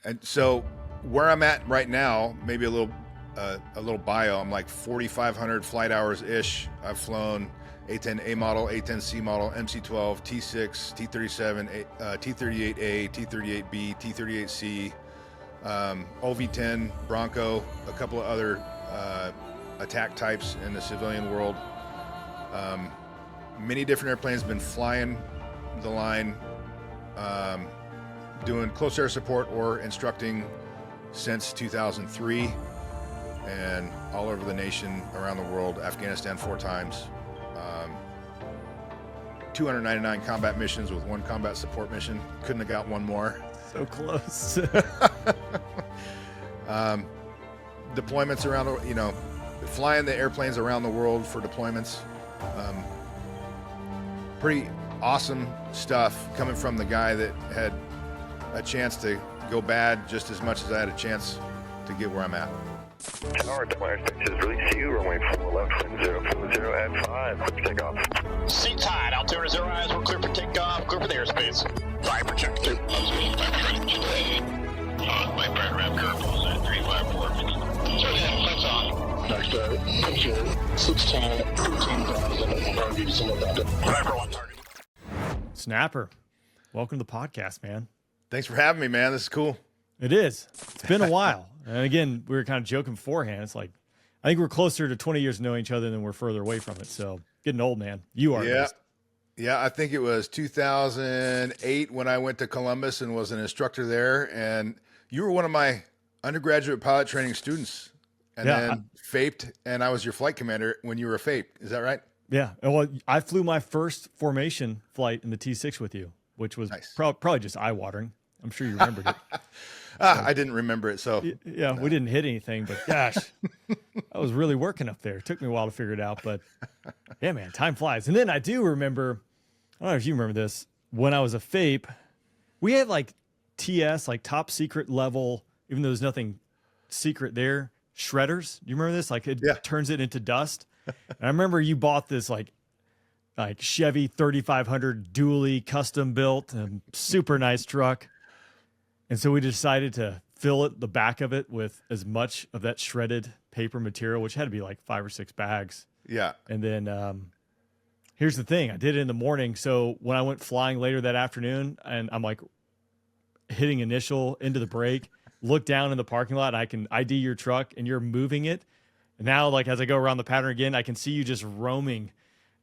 And so where I'm at right now, maybe a little bio. I'm like 4,500 flight hours ish. I've flown A-10A model, A-10C model, MC-12, T-6, T-37, T-38A, T-38B, T-38C, OV-10, Bronco, a couple of other attack types in the civilian world. Many different airplanes, been flying the line, doing close air support or instructing since 2003, and all over the nation, around the world. Afghanistan 4 times, 299 combat missions with 1 combat support mission. Couldn't have got one more. So close. Deployments around, flying the airplanes around the world for deployments. Pretty awesome stuff coming from the guy that had a chance to go bad just as much as I had a chance to get where I'm at. Tower, Delaware Station is release to you, runway 4 left, wind 040 at 5, clear for takeoff. Seats high, altimeter 0 eyes, we're clear for takeoff, clear for the airspace. Viper check 2. My burn ramp curve was at 354. So yeah, that's on. Next picture, 16, 15,000, Viper 1 target. Snapper, welcome to the podcast, man. Thanks for having me, man. This is cool. It is. It's been a while. And again, we were kind of joking beforehand. It's like, I think we're closer to 20 years of knowing each other than we're further away from it. So getting old, man. You are. Yeah. Yeah, I think it was 2008 when I went to Columbus and was an instructor there. And you were one of my undergraduate pilot training students, and then FAPed, and I was your flight commander when you were a FAPE. Is that right? Yeah. Well, I flew my first formation flight in the T6 with you, which was nice. Probably just eye-watering. I'm sure you remembered it. I didn't remember it, so. Yeah, no. We didn't hit anything, but gosh, I was really working up there. It took me a while to figure it out, but yeah, man, time flies. And then I do remember, I don't know if you remember this, when I was a FAPE, we had like TS, like top secret level, even though there's nothing secret there, shredders. Do you remember this? Like it turns it into dust. And I remember you bought this like Chevy 3500 dually custom built and super nice truck. And so we decided to fill the back of it with as much of that shredded paper material, which had to be like 5 or 6 bags. Yeah. And then here's the thing. I did it in the morning. So when I went flying later that afternoon and I'm like hitting initial into the brake, look down in the parking lot and I can ID your truck and you're moving it. And now, like, as I go around the pattern again, I can see you just roaming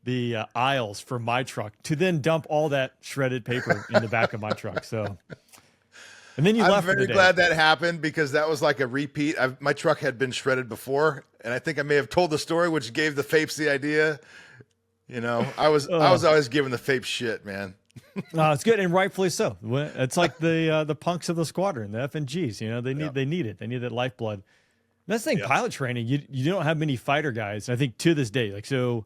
the aisles for my truck to then dump all that shredded paper in the back of my truck. So... And then you left. I'm very glad that happened because that was like a repeat. My truck had been shredded before, and I think I may have told the story, which gave the FAPEs the idea. I was always giving the FAPE shit, man. No, it's good, and rightfully so. It's like the punks of the squadron, the F&Gs. They need it. They need that lifeblood. And that's the thing, pilot training. You don't have many fighter guys. And I think to this day, like so,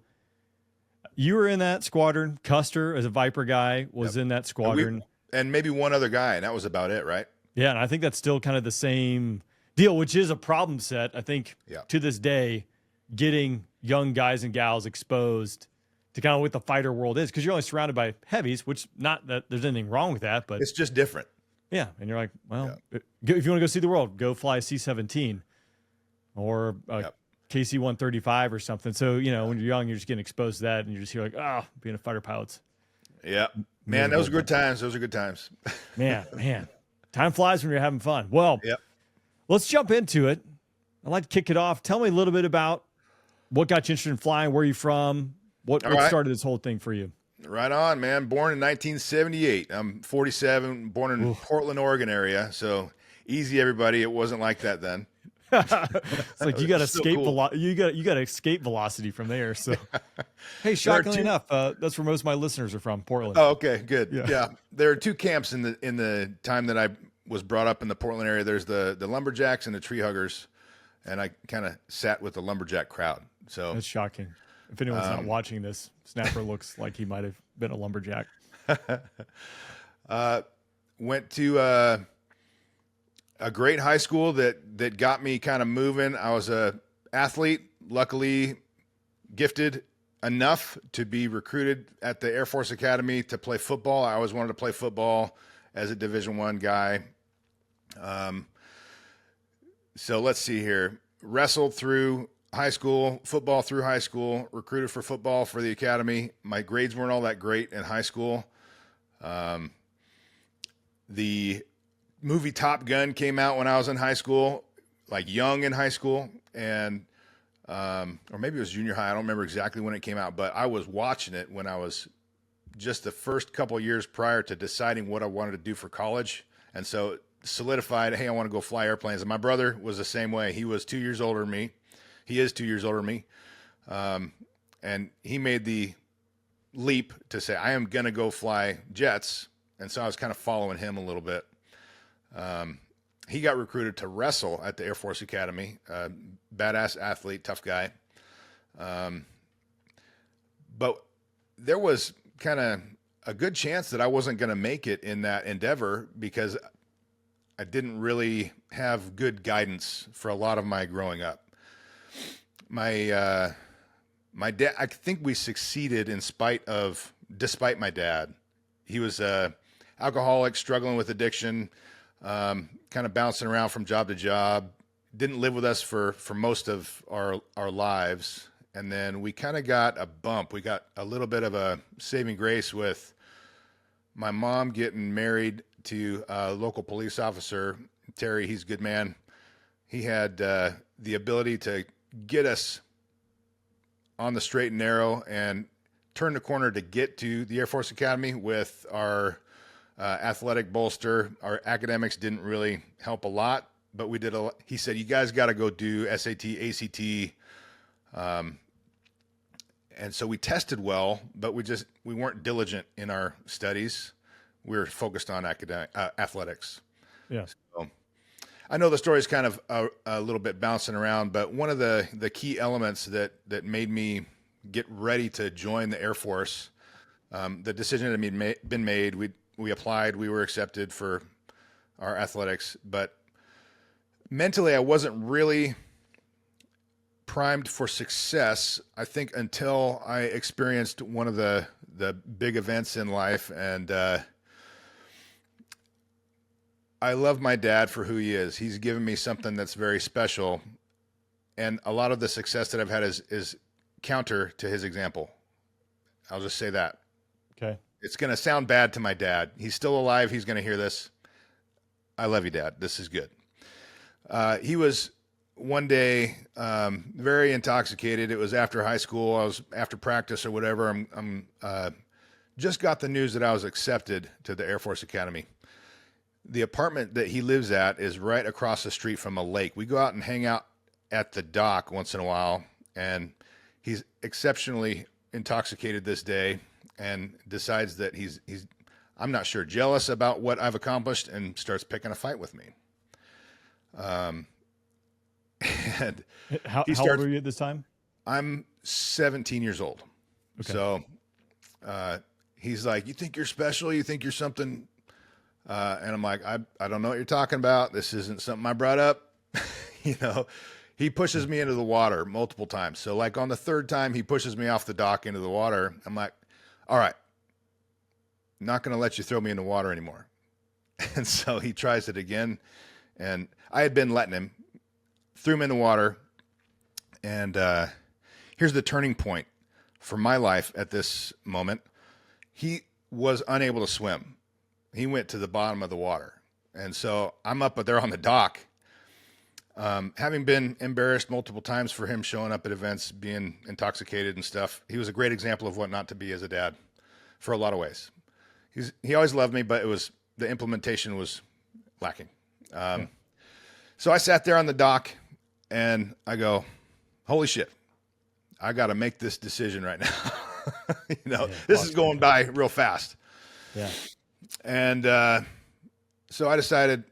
you were in that squadron. Custer, as a Viper guy, was in that squadron. And maybe one other guy, and that was about it, right? Yeah, and I think that's still kind of the same deal, which is a problem set, I think, to this day, getting young guys and gals exposed to kind of what the fighter world is, because you're only surrounded by heavies, which not that there's anything wrong with that, but... It's just different. Yeah, and you're like, well, if you want to go see the world, go fly a C-17 or a KC-135 or something. So, when you're young, you're just getting exposed to that, and you're just here like, being a fighter pilot's... Yeah. Man, those were good times. Those are good times. Man. Time flies when you're having fun. Well, let's jump into it. I'd like to kick it off. Tell me a little bit about what got you interested in flying, where are you from, what started this whole thing for you? Right on, man. Born in 1978. I'm 47, born in Portland, Oregon area. So easy, everybody. It wasn't like that then. It's like you got to escape you got to escape velocity from there. So, hey, shockingly enough, that's where most of my listeners are from, Portland. Oh, okay, good. Yeah, there are 2 camps in the time that I was brought up in the Portland area. There's the lumberjacks and the tree huggers, and I kind of sat with the lumberjack crowd. So that's shocking. If anyone's not watching this, Snapper looks like he might have been a lumberjack. Went to a great high school that got me kind of moving. I was a athlete, luckily gifted enough to be recruited at the Air Force Academy to play football. I always wanted to play football as a Division I guy. So let's see here. Wrestled through high school, football through high school, recruited for football for the academy. My grades weren't all that great in high school. The movie Top Gun came out when I was in high school, like young in high school, and or maybe it was junior high. I don't remember exactly when it came out, but I was watching it when I was just the first couple of years prior to deciding what I wanted to do for college. And so it solidified, hey, I want to go fly airplanes. And my brother was the same way. He was 2 years older than me. He is 2 years older than me. And he made the leap to say, I am going to go fly jets. And so I was kind of following him a little bit. He got recruited to wrestle at the Air Force Academy. Badass athlete, tough guy. But there was kind of a good chance that I wasn't going to make it in that endeavor because I didn't really have good guidance for a lot of my growing up. My dad, I think we succeeded despite my dad. He was alcoholic, struggling with addiction, kind of bouncing around from job to job, didn't live with us for most of our lives. And then we kind of got a bump. We got a little bit of a saving grace with my mom getting married to a local police officer, Terry. He's a good man. He had the ability to get us on the straight and narrow and turn the corner to get to the Air Force Academy with our athletic bolster. Our academics didn't really help a lot, but we did a lot. He said, you guys got to go do SAT, ACT. And so we tested well, but we weren't diligent in our studies. We were focused on athletics. Yeah. So I know the story is kind of a little bit bouncing around, but one of the key elements that made me get ready to join the Air Force, the decision had been made. We applied, we were accepted for our athletics, but mentally I wasn't really primed for success, I think, until I experienced one of the big events in life. And I love my dad for who he is. He's given me something that's very special. And a lot of the success that I've had is counter to his example. I'll just say that. Okay. It's going to sound bad to my dad. He's still alive. He's going to hear this. I love you, Dad. This is good. He was one day very intoxicated. It was after high school. I was after practice or whatever. I'm just got the news that I was accepted to the Air Force Academy. The apartment that he lives at is right across the street from a lake. We go out and hang out at the dock once in a while, and he's exceptionally intoxicated this day and decides that he's I'm not sure, jealous about what I've accomplished and starts picking a fight with me. And how old were you at this time? I'm 17 years old. Okay. So he's like, you think you're special? You think you're something? And I'm like, I don't know what you're talking about. This isn't something I brought up. He pushes me into the water multiple times. So like on the third time he pushes me off the dock into the water, I'm like, all right, I'm not going to let you throw me in the water anymore. And so he tries it again. And I had been letting him, threw him in the water. And here's the turning point for my life at this moment. He was unable to swim. He went to the bottom of the water. And so I'm up there on the dock, having been embarrassed multiple times for him showing up at events, being intoxicated and stuff. He was a great example of what not to be as a dad for a lot of ways. He always loved me, but the implementation was lacking. So I sat there on the dock and I go, holy shit, I got to make this decision right now. This is going by real fast. Yeah. And so I decided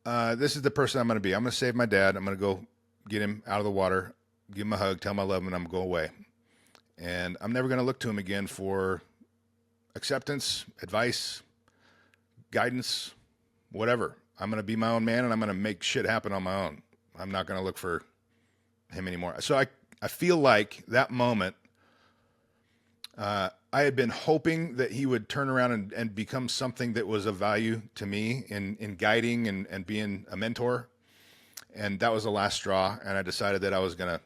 this is the person I'm going to be. I'm going to save my dad. I'm going to go get him out of the water, give him a hug, tell him I love him, and I'm going to go away. And I'm never going to look to him again for acceptance, advice, guidance, whatever. I'm going to be my own man, and I'm going to make shit happen on my own. I'm not going to look for him anymore. So I feel like that moment, I had been hoping that he would turn around and become something that was of value to me in guiding and being a mentor. And that was the last straw. And I decided that I was going to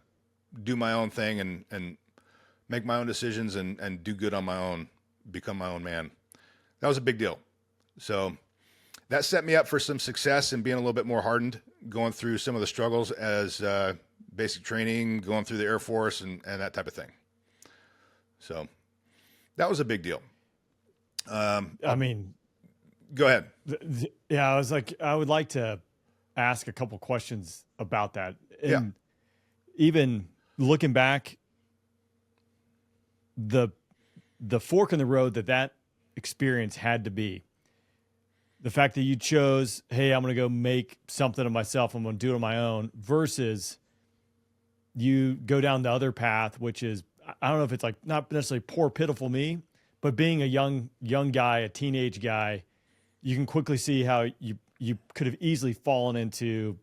do my own thing and make my own decisions and do good on my own, become my own man. That was a big deal. So that set me up for some success and being a little bit more hardened, going through some of the struggles as basic training, going through the Air Force and that type of thing. So that was a big deal. I mean, go ahead. Yeah, I would like to ask a couple questions about that. And even looking back, the fork in the road that experience had to be, the fact that you chose, hey, I'm going to go make something of myself, I'm going to do it on my own, versus you go down the other path, which is, I don't know if it's like not necessarily poor, pitiful me, but being a young guy, a teenage guy, you can quickly see how you could have easily fallen into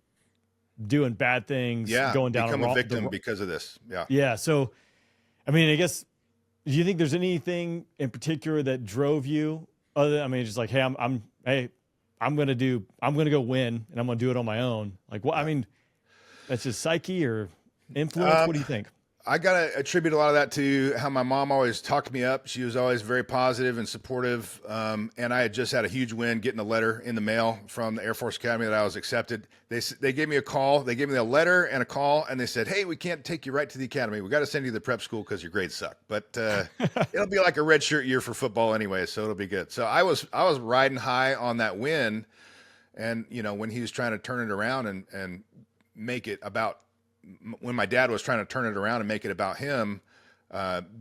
doing bad things, going down become a victim because of this. Yeah. Yeah. So, I mean, I guess, do you think there's anything in particular that drove you just like, hey, I'm going to go win and I'm going to do it on my own. Like, what, I mean, that's just psyche or influence. What do you think? I got to attribute a lot of that to how my mom always talked me up. She was always very positive and supportive. And I had just had a huge win getting a letter in the mail from the Air Force Academy that I was accepted. They gave me a call. They gave me a letter and a call, and they said, hey, we can't take you right to the academy. We got to send you to the prep school because your grades suck. But it'll be like a redshirt year for football anyway, so it'll be good. So I was riding high on that win. And, when he was trying to turn it around and make it about, when my dad was trying to turn it around and make it about him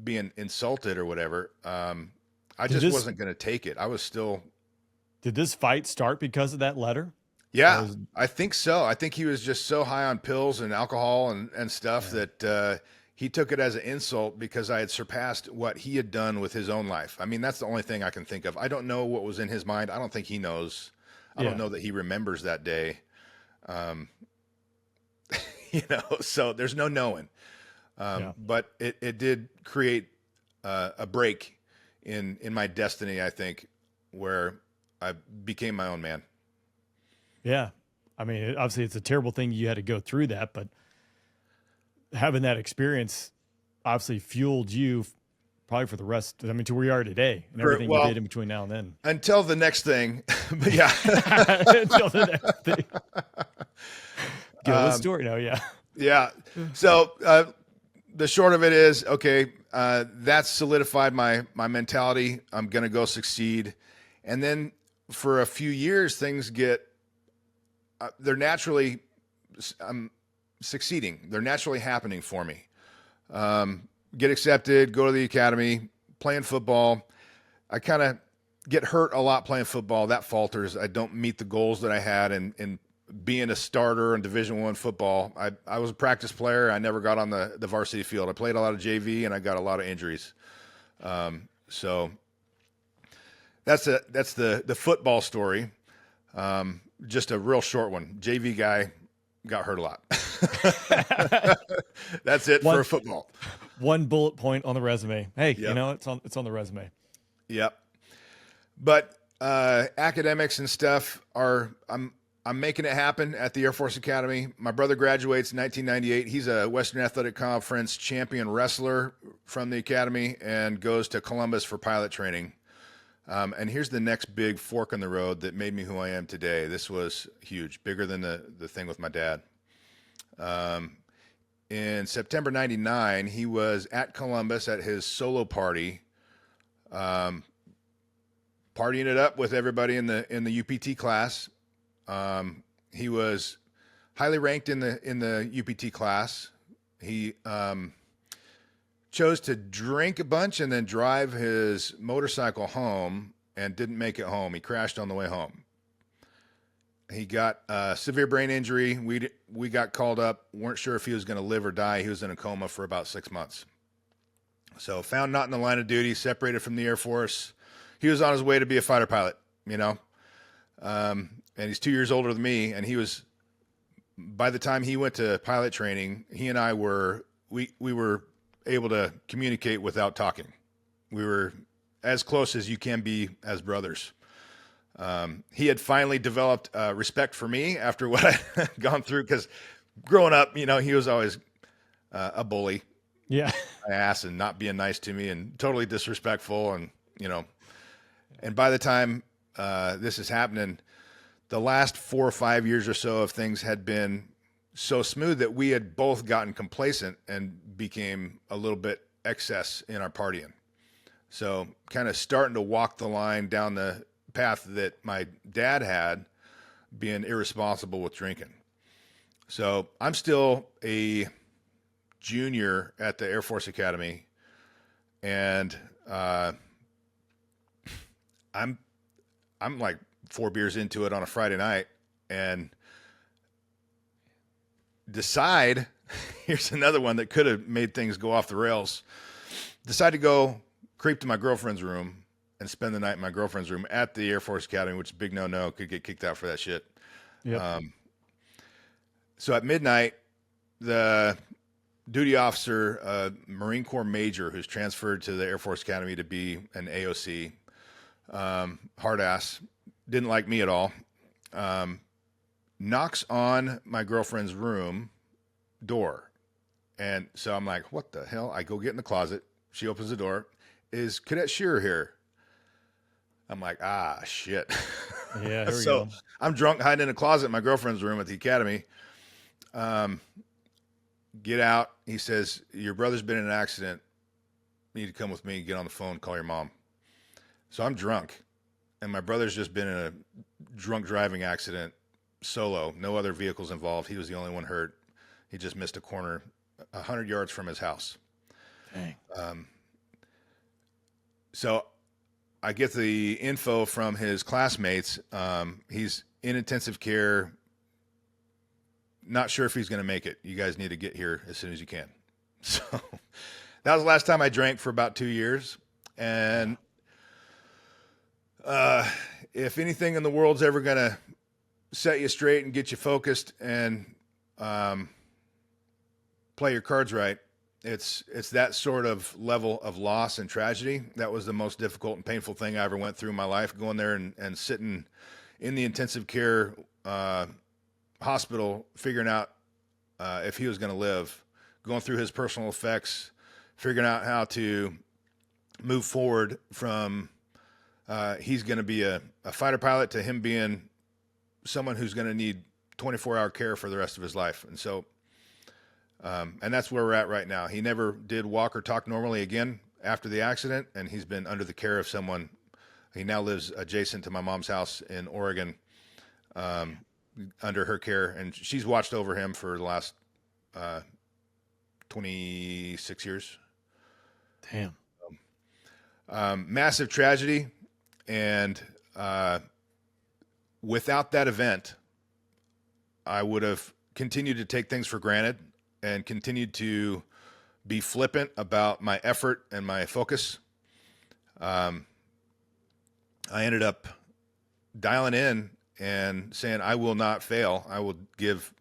being insulted or whatever, I just wasn't going to take it. I was still. Did this fight start because of that letter? Yeah, I think so. I think he was just so high on pills and alcohol and stuff that he took it as an insult because I had surpassed what he had done with his own life. I mean, that's the only thing I can think of. I don't know what was in his mind. I don't think he knows. I don't know that he remembers that day. So there's no knowing. But it did create a break in my destiny, I think, where I became my own man. Yeah. I mean, obviously it's a terrible thing you had to go through that, but having that experience obviously fueled you probably for the rest, to where you are today and everything you did in between now and then. Until the next thing. But yeah. Until the next thing. Good story now, yeah. Yeah. So the short of it is, okay, that's solidified my mentality. I'm going to go succeed. And then for a few years, things get, they're naturally succeeding. They're naturally happening for me. Get accepted, go to the academy, playing football. I kind of get hurt a lot playing football. That falters. I don't meet the goals that I had in being a starter in Division I football. I was a practice player. I never got on the varsity field. I played a lot of JV and I got a lot of injuries. So that's the football story. Just a real short one. JV guy got hurt a lot. That's it for football. One bullet point on the resume. Hey, it's on the resume. Yep. But academics and stuff I'm making it happen at the Air Force Academy. My brother graduates in 1998. He's a Western Athletic Conference champion wrestler from the academy and goes to Columbus for pilot training. And here's the next big fork in the road that made me who I am today. This was huge, bigger than the thing with my dad. In September 99, he was at Columbus at his solo party, partying it up with everybody in the UPT class. He was highly ranked in the UPT class. He chose to drink a bunch and then drive his motorcycle home and didn't make it home. He crashed on the way home. He got a severe brain injury. We got called up, weren't sure if he was going to live or die. He was in a coma for about 6 months. So found not in the line of duty, separated from the Air Force. He was on his way to be a fighter pilot, and he's 2 years older than me. And he was, by the time he went to pilot training, he and I we were able to communicate without talking. We were as close as you can be as brothers. He had finally developed respect for me after what I had gone through, because growing up, he was always a bully. Yeah. My ass and not being nice to me and totally disrespectful. And, and by the time this is happening, the last 4 or 5 years or so of things had been so smooth that we had both gotten complacent and became a little bit excess in our partying. So kind of starting to walk the line down the path that my dad had, being irresponsible with drinking. So I'm still a junior at the Air Force Academy, and I'm like 4 beers into it on a Friday night, and decide, here's another one that could have made things go off the rails. Decide to go creep to my girlfriend's room and spend the night in my girlfriend's room at the Air Force Academy, which is a big no-no, could get kicked out for that shit. Yep. So at midnight, the duty officer, Marine Corps major, who's transferred to the Air Force Academy to be an AOC, hard ass, didn't like me at all, knocks on my girlfriend's room door. And so I'm like, what the hell? I go get in the closet. She opens the door. Is Cadet Sherer here? I'm like, shit. Yeah, here we So go. I'm drunk, hiding in a closet in my girlfriend's room at the academy. Get out. He says, your brother's been in an accident. You need to come with me, get on the phone, call your mom. So I'm drunk, and my brother's just been in a drunk driving accident solo, no other vehicles involved. He was the only one hurt. He just missed a corner 100 yards from his house. Dang. So I get the info from his classmates. He's in intensive care. Not sure if he's going to make it. You guys need to get here as soon as you can. So that was the last time I drank for about 2 years. And if anything in the world's ever going to set you straight and get you focused and play your cards right, it's that sort of level of loss and tragedy. That was the most difficult and painful thing I ever went through in my life, going there and sitting in the intensive care hospital, figuring out if he was going to live, going through his personal effects, figuring out how to move forward from he's going to be a fighter pilot to him being someone who's going to need 24-hour care for the rest of his life. And so, and that's where we're at right now. He never did walk or talk normally again after the accident, and he's been under the care of someone. He now lives adjacent to my mom's house in Oregon, under her care, and she's watched over him for the last 26 years. Damn. Massive tragedy, and without that event, I would have continued to take things for granted and continued to be flippant about my effort and my focus. I ended up dialing in and saying, I will not fail. I will give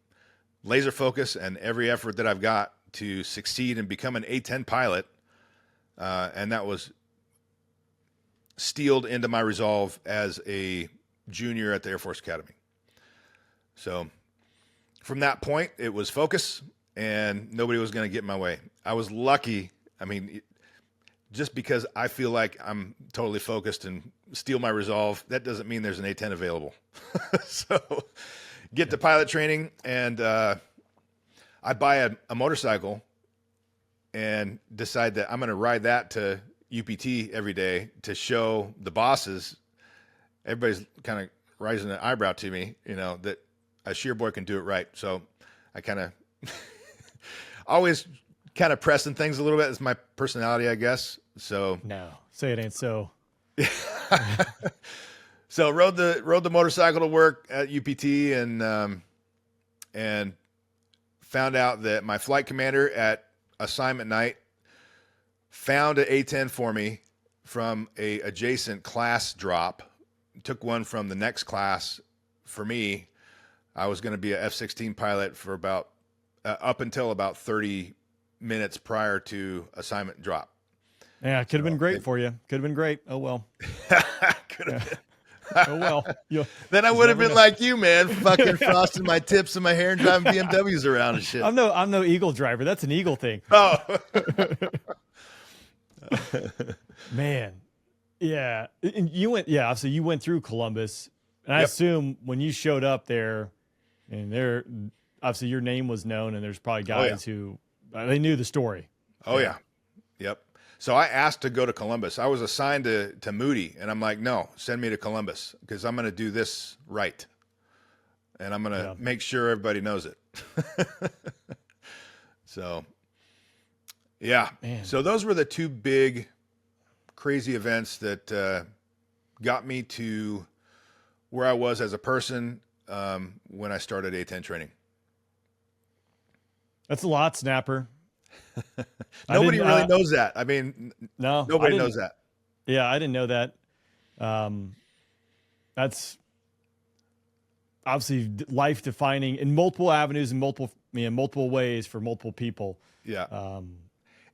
laser focus and every effort that I've got to succeed and become an A-10 pilot. And that was steeled into my resolve as a junior at the Air Force Academy. So from that point, it was focus, and nobody was going to get in my way. I was lucky. I mean, just because I feel like I'm totally focused and steel my resolve, that doesn't mean there's an A-10 available. So get to pilot training, and I buy a motorcycle and decide that I'm going to ride that to UPT every day to show the bosses. Everybody's kind of raising an eyebrow to me, that a sheer boy can do it right. So I kind of always kind of pressing things a little bit. It's my personality, I guess. So No, say it ain't so. So rode the motorcycle to work at UPT, and found out that my flight commander at assignment night found an A-10 for me from a adjacent class drop. Took one from the next class for me. I was going to be a F-16 pilot for about up until about 30 minutes prior to assignment drop. Yeah, it could have been great for you. Could have been great. Oh well. Could have been. Oh well. Then I would have been like you, man, fucking frosting my tips of my hair and driving BMWs around and shit. I'm no Eagle driver. That's an Eagle thing. Oh. Man. Yeah. And you went, obviously you went through Columbus. And I Yep. assume when you showed up there, and obviously your name was known, and there's probably guys who they knew the story. Oh yeah. Yep. So I asked to go to Columbus. I was assigned to Moody, and I'm like, no, send me to Columbus because I'm going to do this right. And I'm going to make sure everybody knows it. So, yeah. Man. So those were the two big, crazy events that got me to where I was as a person when I started A-10 training. That's a lot, Snapper. Nobody really knows that. I mean, no, nobody knows that. Yeah, I didn't know that. That's obviously life defining in multiple avenues and multiple ways for multiple people. Yeah.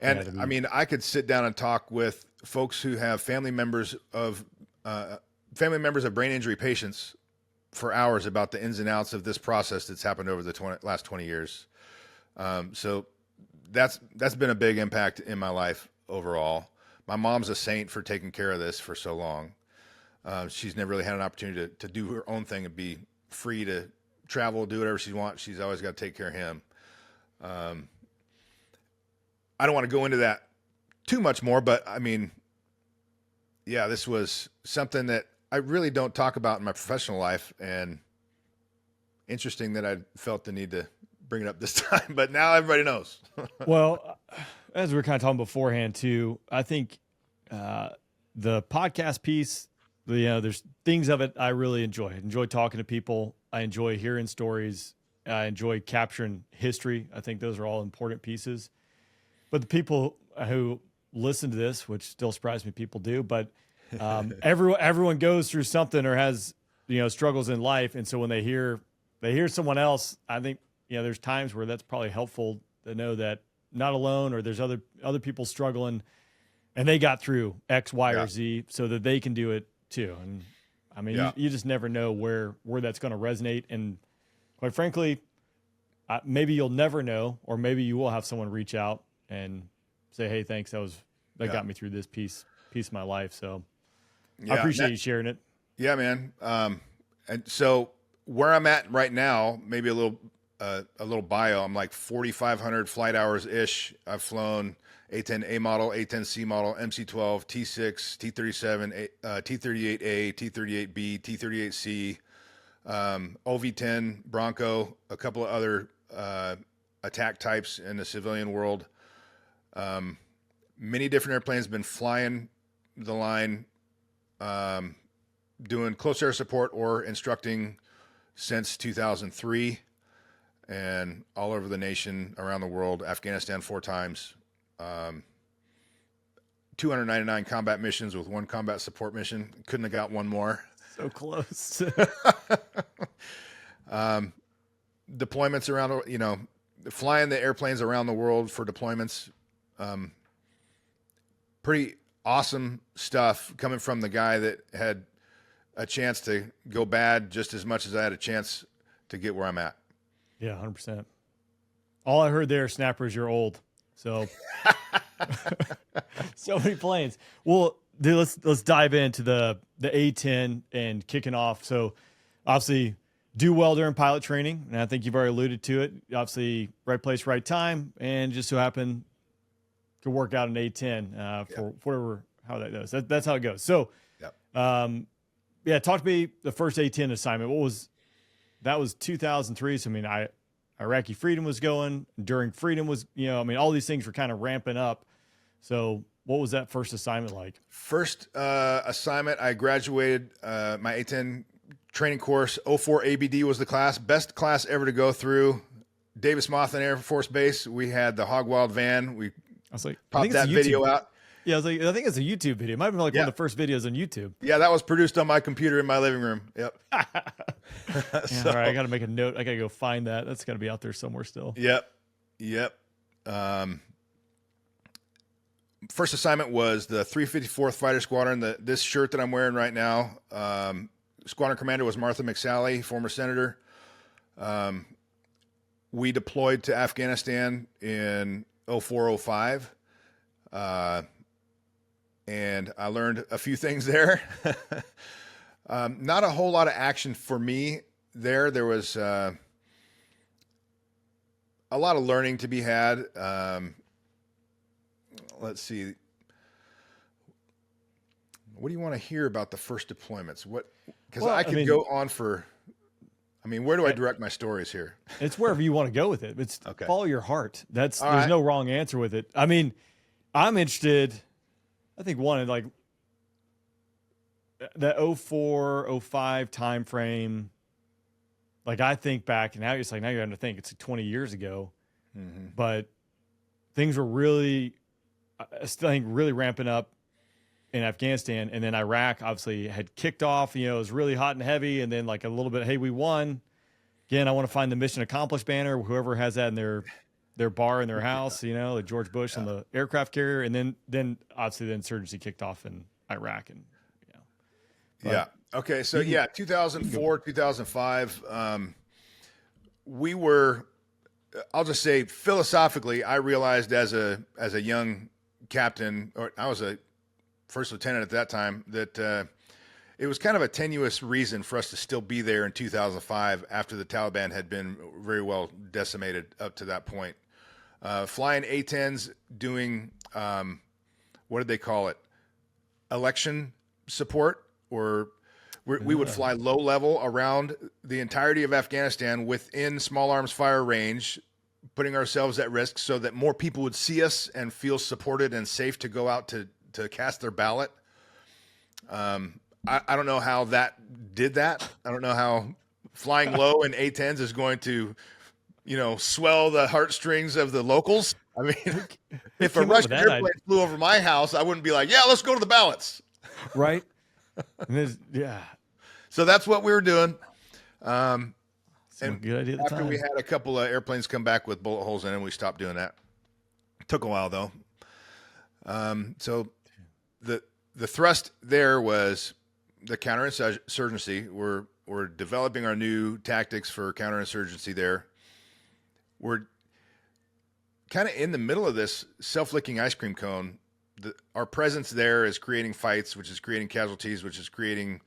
And Yeah, I mean, I could sit down and talk with folks who have family members of brain injury patients for hours about the ins and outs of this process that's happened over the last 20 years. So that's been a big impact in my life overall. My mom's a saint for taking care of this for so long. She's never really had an opportunity to do her own thing and be free to travel, do whatever she wants. She's always got to take care of him. I don't want to go into that too much more, but I mean, yeah, this was something that I really don't talk about in my professional life, and interesting that I felt the need to bring it up this time, but now everybody knows. Well, as we were kind of talking beforehand too, I think the podcast piece, there's things of it I really enjoy. I enjoy talking to people. I enjoy hearing stories. I enjoy capturing history. I think those are all important pieces. But the people who listen to this, which still surprised me, people do, but everyone goes through something or has struggles in life, and so when they hear someone else, I think there's times where that's probably helpful to know that not alone, or there's other people struggling, and they got through X, Y, or Z, so that they can do it too. And I mean, you just never know where that's going to resonate. And quite frankly, maybe you'll never know, or maybe you will have someone reach out and say, "Hey, thanks. That got me through this piece of my life." So I appreciate you sharing it. Yeah, man. And so where I'm at right now, maybe a little bio. I'm like 4,500 flight hours ish. I've flown A-10A model, A-10C model, MC-12, T6, T-37, T-38A, T-38B, T-38C, OV-10, Bronco, a couple of other attack types in the civilian world. Many different airplanes, been flying the line, doing close air support or instructing since 2003. And all over the nation, around the world, Afghanistan 4 times, 299 combat missions with 1 combat support mission. Couldn't have got one more. So close. Deployments around, flying the airplanes around the world for deployments. Pretty awesome stuff coming from the guy that had a chance to go bad just as much as I had a chance to get where I'm at. Yeah, 100%. All I heard there, Snapper, is you're old. So, so many planes. Well, dude, let's dive into the A-10 and kicking off. So, obviously, do well during pilot training, and I think you've already alluded to it. Obviously, right place, right time, and just so happen to work out an A-10 for whatever how that goes. That's how it goes. So, talk to me the first A-10 assignment. That was 2003. So, I mean, Iraqi Freedom was going. Enduring Freedom was, all these things were kind of ramping up. So what was that first assignment like? First assignment, I graduated my A-10 training course. 04 ABD was the class. Best class ever to go through. Davis Monthan Air Force Base. We had the Hog Wild van. We popped that video out. Yeah, I think it's a YouTube video. It might have been like one of the first videos on YouTube. Yeah, that was produced on my computer in my living room. Yep. All right, I got to make a note. I got to go find that. That's got to be out there somewhere still. Yep. first assignment was the 354th Fighter Squadron. This shirt that I'm wearing right now, squadron commander was Martha McSally, former senator. We deployed to Afghanistan in 0405. And I learned a few things there. Not a whole lot of action for me there. There was a lot of learning to be had. Let's see. What do you want to hear about the first deployments? Because I could go on for. I mean, where do I direct my stories here? It's wherever you want to go with it. It's okay. Follow your heart. There's right. no wrong answer with it. I mean, I'm interested. I think one in like the 04, 05 time frame. Like I think back, and now it's like now you're having to think it's like 20 years ago, but things were really, I still think, really ramping up in Afghanistan, and then Iraq obviously had kicked off. You know, it was really hot and heavy, and then like a little bit, hey, we won. Again, I want to find the mission accomplished banner. Whoever has that in their bar in their house, you know, like George Bush on the aircraft carrier, and then obviously the insurgency kicked off in Iraq, and yeah. Okay, so 2004, 2005, we were. I'll just say philosophically, I realized as a young captain, or I was a first lieutenant at that time, that it was kind of a tenuous reason for us to still be there in 2005 after the Taliban had been very well decimated up to that point. Flying A-10s, doing what did they call it? Election support, or we would fly low level around the entirety of Afghanistan within small arms fire range, putting ourselves at risk so that more people would see us and feel supported and safe to go out to cast their ballot. I don't know how that did that. I don't know how flying low in A-10s is going to, swell the heartstrings of the locals. I mean, if a Russian airplane flew over my house, I wouldn't be like, yeah, let's go to the ballots. Right. So that's what we were doing. And good idea. After we had a couple of airplanes come back with bullet holes in them, we stopped doing that. Took a while though. So the thrust there was the counterinsurgency. We're developing our new tactics for counterinsurgency there. We're kind of in the middle of this self-licking ice cream cone. Our presence there is creating fights, which is creating casualties, which is creating,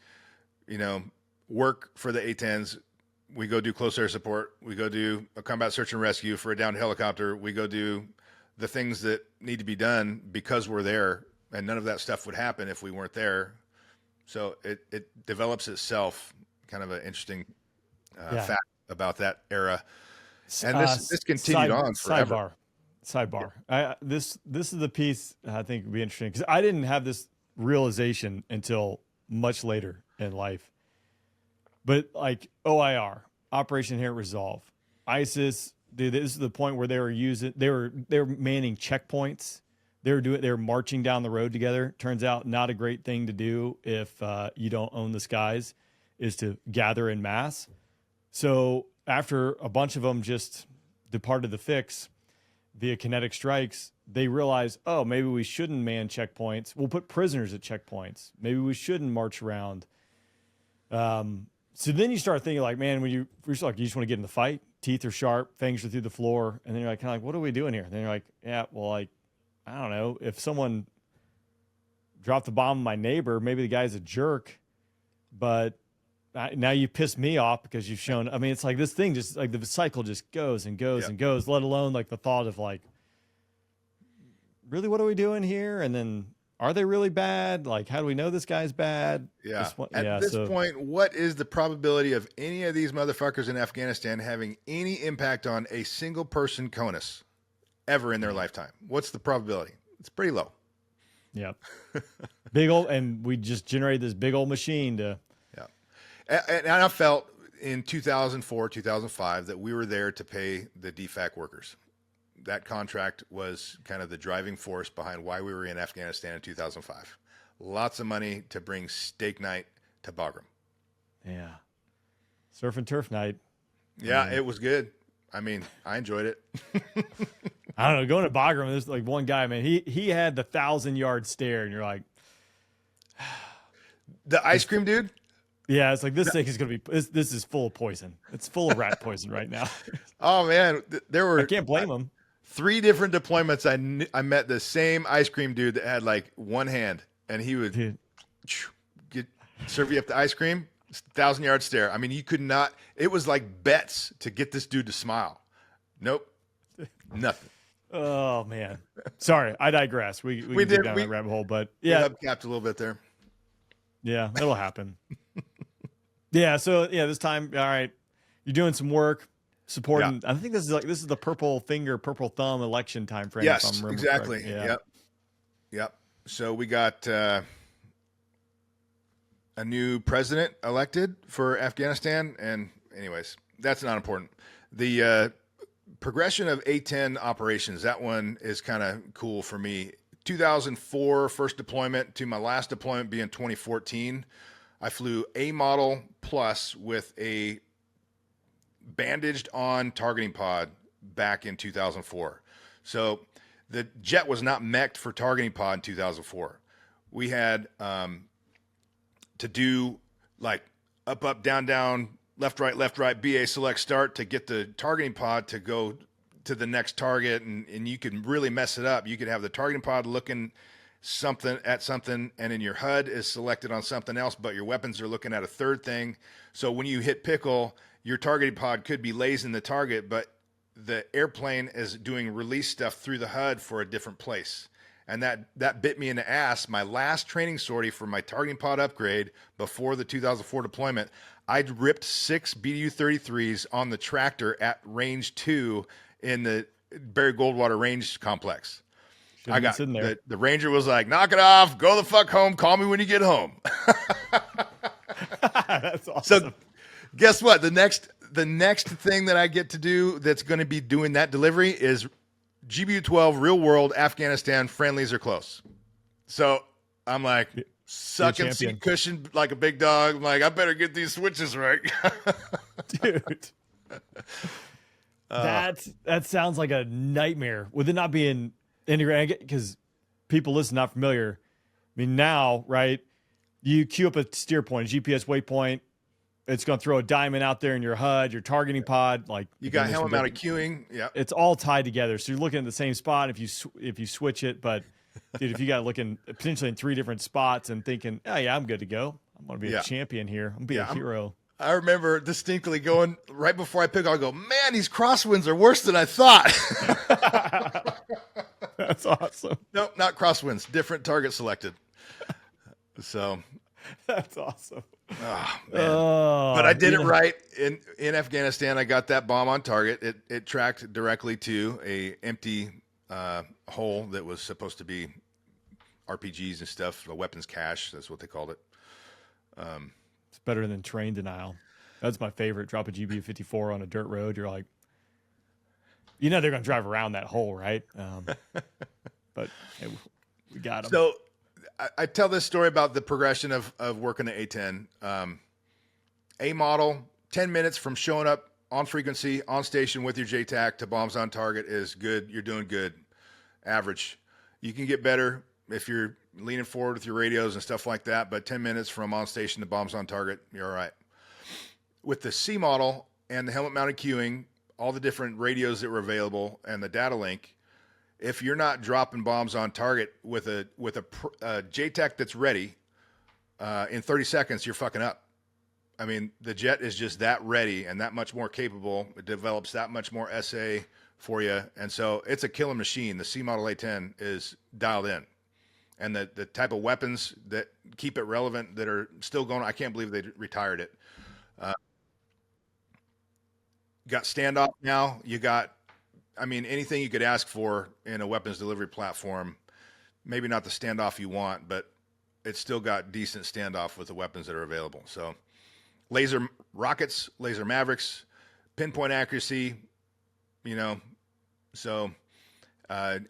work for the A-10s. We go do close air support. We go do a combat search and rescue for a downed helicopter. We go do the things that need to be done because we're there, and none of that stuff would happen if we weren't there. So it develops itself. Kind of an interesting fact about that era. And this continued on forever. Sidebar. This is the piece I think would be interesting, because I didn't have this realization until much later in life. But like OIR, Operation Inherent Resolve, ISIS, dude, this is the point where they were manning checkpoints. They were marching down the road together. Turns out not a great thing to do if you don't own the skies, is to gather in mass. So after a bunch of them just departed the fix via kinetic strikes, they realized, oh, maybe we shouldn't man checkpoints. We'll put prisoners at checkpoints. Maybe we shouldn't march around. So then you start thinking like, man, you just want to get in the fight. Teeth are sharp, fangs are through the floor. And then you're like, kind of like, what are we doing here? And then you're like, yeah, well, like, I don't know. If someone dropped the bomb on my neighbor, maybe the guy's a jerk, but now you piss me off because you've shown, I mean, it's like this thing just like the cycle just goes and goes and goes, let alone like the thought of like, really, what are we doing here? And then are they really bad? Like, how do we know this guy's bad? Yeah. At this point, what is the probability of any of these motherfuckers in Afghanistan having any impact on a single person CONUS ever in their lifetime? What's the probability? It's pretty low. Yep. Big old, and we just generated this big old machine to. Yeah. And I felt in 2004, 2005 that we were there to pay the DFAC workers. That contract was kind of the driving force behind why we were in Afghanistan in 2005. Lots of money to bring steak night to Bagram. Yeah. Surf and turf night. Yeah, it was good. I mean, I enjoyed it. I don't know. Going to Bagram, there's like one guy, man. He had the 1,000-yard stare, and you're like, The ice cream dude. yeah, it's like this thing is gonna be. This is full of poison. It's full of rat poison right now. Oh man, there were. I can't blame him. 3 different deployments. I met the same ice cream dude that had like one hand, and he would serve you up the ice cream. 1,000-yard stare. I mean, you could not. It was like bets to get this dude to smile. Nope, nothing. Oh man, sorry, I digress. We can did go down that rabbit hole, but yeah, we hubcapped a little bit there. Yeah, it'll happen. Yeah, so yeah, this time, all right, you're doing some work supporting. Yeah. I think this is the purple finger, purple thumb election time frame. Yes, exactly. Yeah. Yep. So we got a new president elected for Afghanistan, and anyways, that's not important. The progression of A-10 operations, that one is kind of cool for me. 2004 first deployment to my last deployment being 2014. I flew A model plus with a bandaged on targeting pod back in 2004. So the jet was not mech'd for targeting pod in 2004. We had to do like up, down, left, right, BA select start to get the targeting pod to go to the next target, and you can really mess it up. You could have the targeting pod looking at something, and then your HUD is selected on something else, but your weapons are looking at a third thing. So when you hit pickle, your targeting pod could be lasing the target, but the airplane is doing release stuff through the HUD for a different place. And that bit me in the ass. My last training sortie for my targeting pod upgrade before the 2004 deployment, I'd ripped 6 BU-33s on the tractor at range 2 in the Barry Goldwater Range Complex. I got the Ranger was like, knock it off, go the fuck home, call me when you get home. That's awesome. So guess what? The next thing that I get to do that's going to be doing that delivery is GBU-12 real world Afghanistan friendlies are close. So I'm like sucking seat cushion like a big dog. I'm like, I better get these switches right. Dude. That sounds like a nightmare. With it not being integrated, because people listen not familiar. I mean, now, right? You queue up a steer point, a GPS waypoint. It's going to throw a diamond out there in your HUD, your targeting pod. Like you got helmet mounted queuing. Yeah, it's all tied together. So you're looking at the same spot if you switch it. But dude, if you got looking potentially in 3 different spots and thinking, oh yeah, I'm good to go. I'm going to be a champion here. I'm going to be a hero. I remember distinctly going right before I pick. I'll go, man, these crosswinds are worse than I thought. That's awesome. Nope, not crosswinds. Different target selected. So that's awesome. Oh, man. But I did it right in Afghanistan. I got that bomb on target. It tracked directly to a empty hole that was supposed to be RPGs and stuff, a weapons cache. That's what they called it. It's better than train denial. That's my favorite. Drop a GBU-54 on a dirt road. You're like, they're going to drive around that hole, right? But hey, we got them. So I tell this story about the progression of working the A-10. A model, 10 minutes from showing up on frequency, on station with your JTAC to bombs on target is good. You're doing good. Average. You can get better if you're leaning forward with your radios and stuff like that, but 10 minutes from on station to bombs on target, you're all right. With the C model and the helmet mounted queuing, all the different radios that were available and the data link, if you're not dropping bombs on target with a JTAC that's ready in 30 seconds, you're fucking up. I mean, the jet is just that ready and that much more capable. It develops that much more SA for you. And so it's a killer machine. The C model A-10 is dialed in. And the type of weapons that keep it relevant that are still going, I can't believe they retired it. Got standoff now. You got, anything you could ask for in a weapons delivery platform. Maybe not the standoff you want, but it's still got decent standoff with the weapons that are available. So laser rockets, laser Mavericks, pinpoint accuracy, so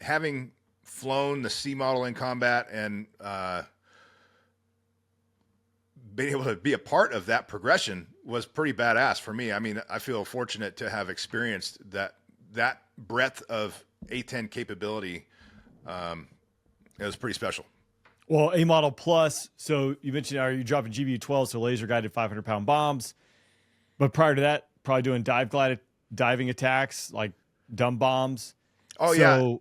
having flown the C model in combat and being able to be a part of that progression was pretty badass for me. I mean, I feel fortunate to have experienced that breadth of A-10 capability, it was pretty special. Well, A model plus. So you mentioned, are you dropping GBU-12, so laser guided 500-pound bombs? But prior to that, probably doing diving attacks like dumb bombs. Oh, so, yeah.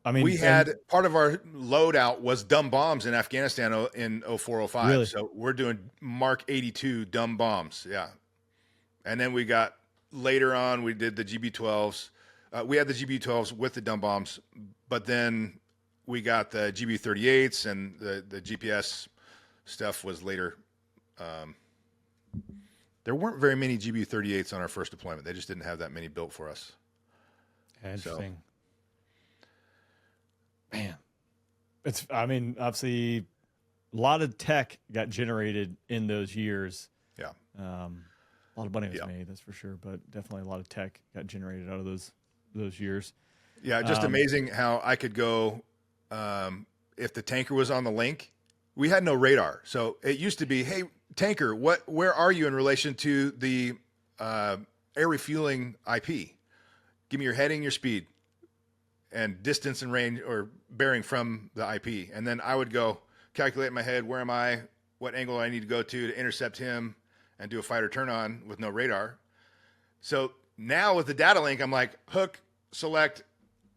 I mean, we had part of our loadout was dumb bombs in Afghanistan in 0405. Really? So we're doing Mark 82 dumb bombs. Yeah. And then we got later on, we did the GB12s. We had the GB12s with the dumb bombs, but then we got the GB38s, and the GPS stuff was later. There weren't very many GB38s on our first deployment. They just didn't have that many built for us. Interesting. Man, obviously a lot of tech got generated in those years. Yeah. A lot of money was made, that's for sure, but definitely a lot of tech got generated out of those years. Yeah. Just amazing how I could go, if the tanker was on the link, we had no radar. So it used to be, hey, tanker, where are you in relation to the air refueling IP? Give me your heading, your speed, and distance and range or bearing from the IP. And then I would go calculate in my head, where am I, what angle I need to go to intercept him and do a fighter turn on with no radar. So now with the data link, I'm like, hook, select,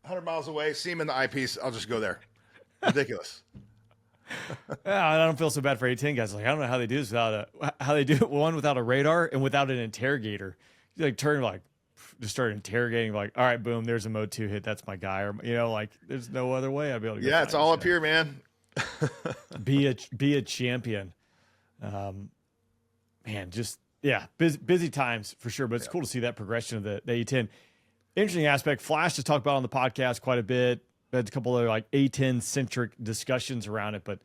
100 miles away, see him in the eyepiece, I'll just go there. Ridiculous. Yeah, I don't feel so bad for A-10 guys. Like, I don't know how they do this how they do it, one without a radar and without an interrogator. You like turn just start interrogating, like, all right, boom, there's a mode 2 hit, that's my guy, or like there's no other way I'd be able to go. Yeah, it's all up here, man. be a champion. Man, just busy times for sure, but it's cool to see that progression of the A-10. Interesting aspect, Flash has talked about on the podcast quite a bit. We had a couple of like A-10 centric discussions around it, but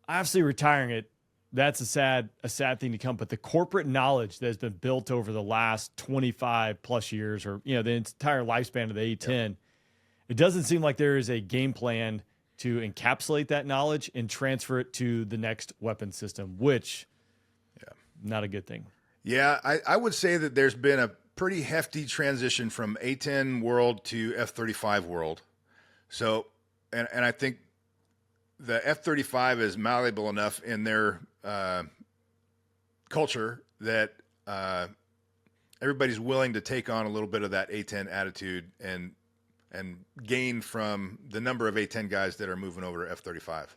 obviously retiring it, that's a sad thing to come. But the corporate knowledge that has been built over the last 25 plus years, or the entire lifespan of the A-10, it doesn't seem like there is a game plan to encapsulate that knowledge and transfer it to the next weapon system, which not a good thing. Yeah, I would say that there's been a pretty hefty transition from A-10 world to F-35 world. So, and I think the F-35 is malleable enough in their culture that everybody's willing to take on a little bit of that A-10 attitude and gain from the number of A-10 guys that are moving over to F-35.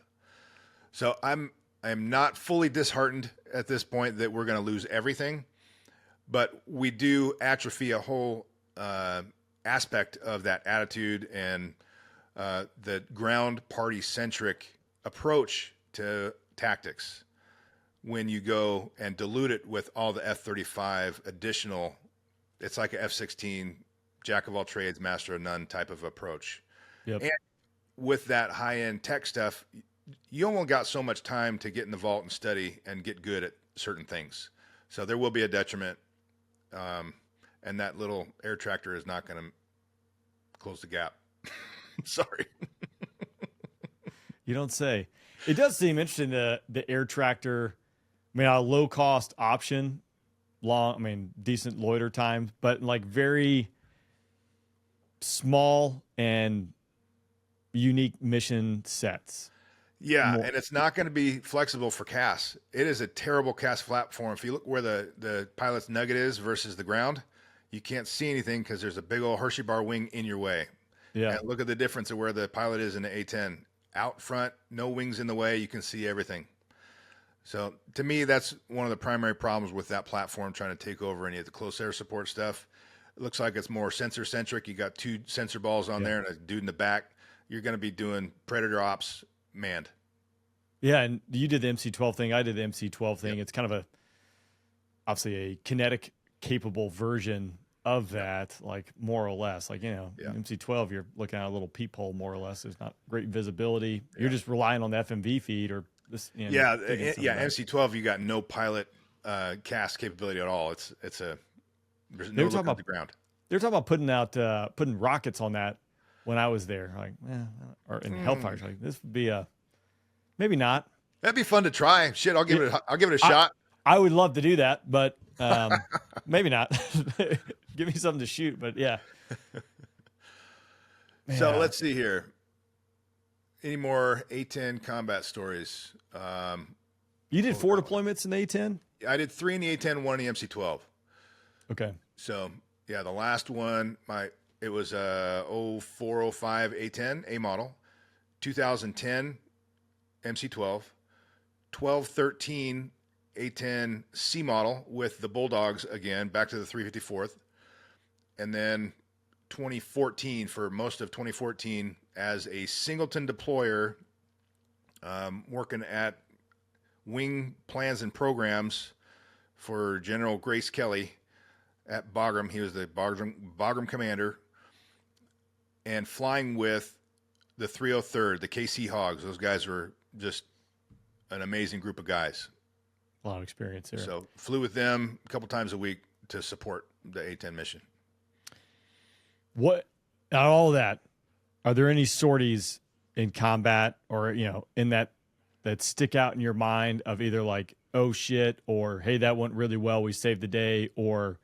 So I'm not fully disheartened at this point that we're going to lose everything, but we do atrophy a whole aspect of that attitude and the ground party centric approach to tactics when you go and dilute it with all the F-35 additional. It's like a F-16 jack of all trades, master of none type of approach. Yep. And with that high end tech stuff, you only got so much time to get in the vault and study and get good at certain things. So there will be a detriment. And that little air tractor is not going to close the gap. Sorry. You don't say. It does seem interesting, the air tractor. I mean, a low cost option, decent loiter time, but like very small and unique mission sets. Yeah, and it's not going to be flexible for CAS. It is a terrible CAS platform. If you look where the pilot's nugget is versus the ground, you can't see anything because there's a big old Hershey bar wing in your way. Yeah. And look at the difference of where the pilot is in the A-10. Out front, no wings in the way, you can see everything. So to me, that's one of the primary problems with that platform trying to take over any of the close air support stuff. It looks like it's more sensor centric. You got 2 sensor balls on there and a dude in the back. You're going to be doing predator ops manned. Yeah, and you did the MC-12 thing. I did the MC-12 thing. Yep. It's kind of obviously a kinetic capable version of that, like more or less. Like, MC-12, you're looking at a little peephole more or less. There's not great visibility. Yeah. You're just relying on the FMV feed or this. MC-12, you got no pilot CAS capability at all. There's no look at the ground. They were talking about putting rockets on that when I was there, or in Hellfire. Like, this would be maybe not. That'd be fun to try. Shit, I'll give it a shot. I would love to do that, but maybe not. Give me something to shoot, but yeah. So Yeah. let's see here. Any more A-10 combat stories? You did 4 deployments in the A-10? I did 3 in the A-10, 1 in the MC-12. Okay. So yeah, the last one, it was a 0405 A-10 A model, 2010 MC-12, 1213 A-10C model with the Bulldogs again, back to the 354th, and then 2014 for most of 2014 as a singleton deployer, working at wing plans and programs for General Grace Kelly at Bagram. He was the Bagram commander, and flying with the 303rd, the KC Hogs. Those guys were just an amazing group of guys. A lot of experience there. So flew with them a couple times a week to support the A-10 mission. What, out of all that, are there any sorties in combat or, in that stick out in your mind of either like, oh shit, or hey, that went really well, we saved the day, or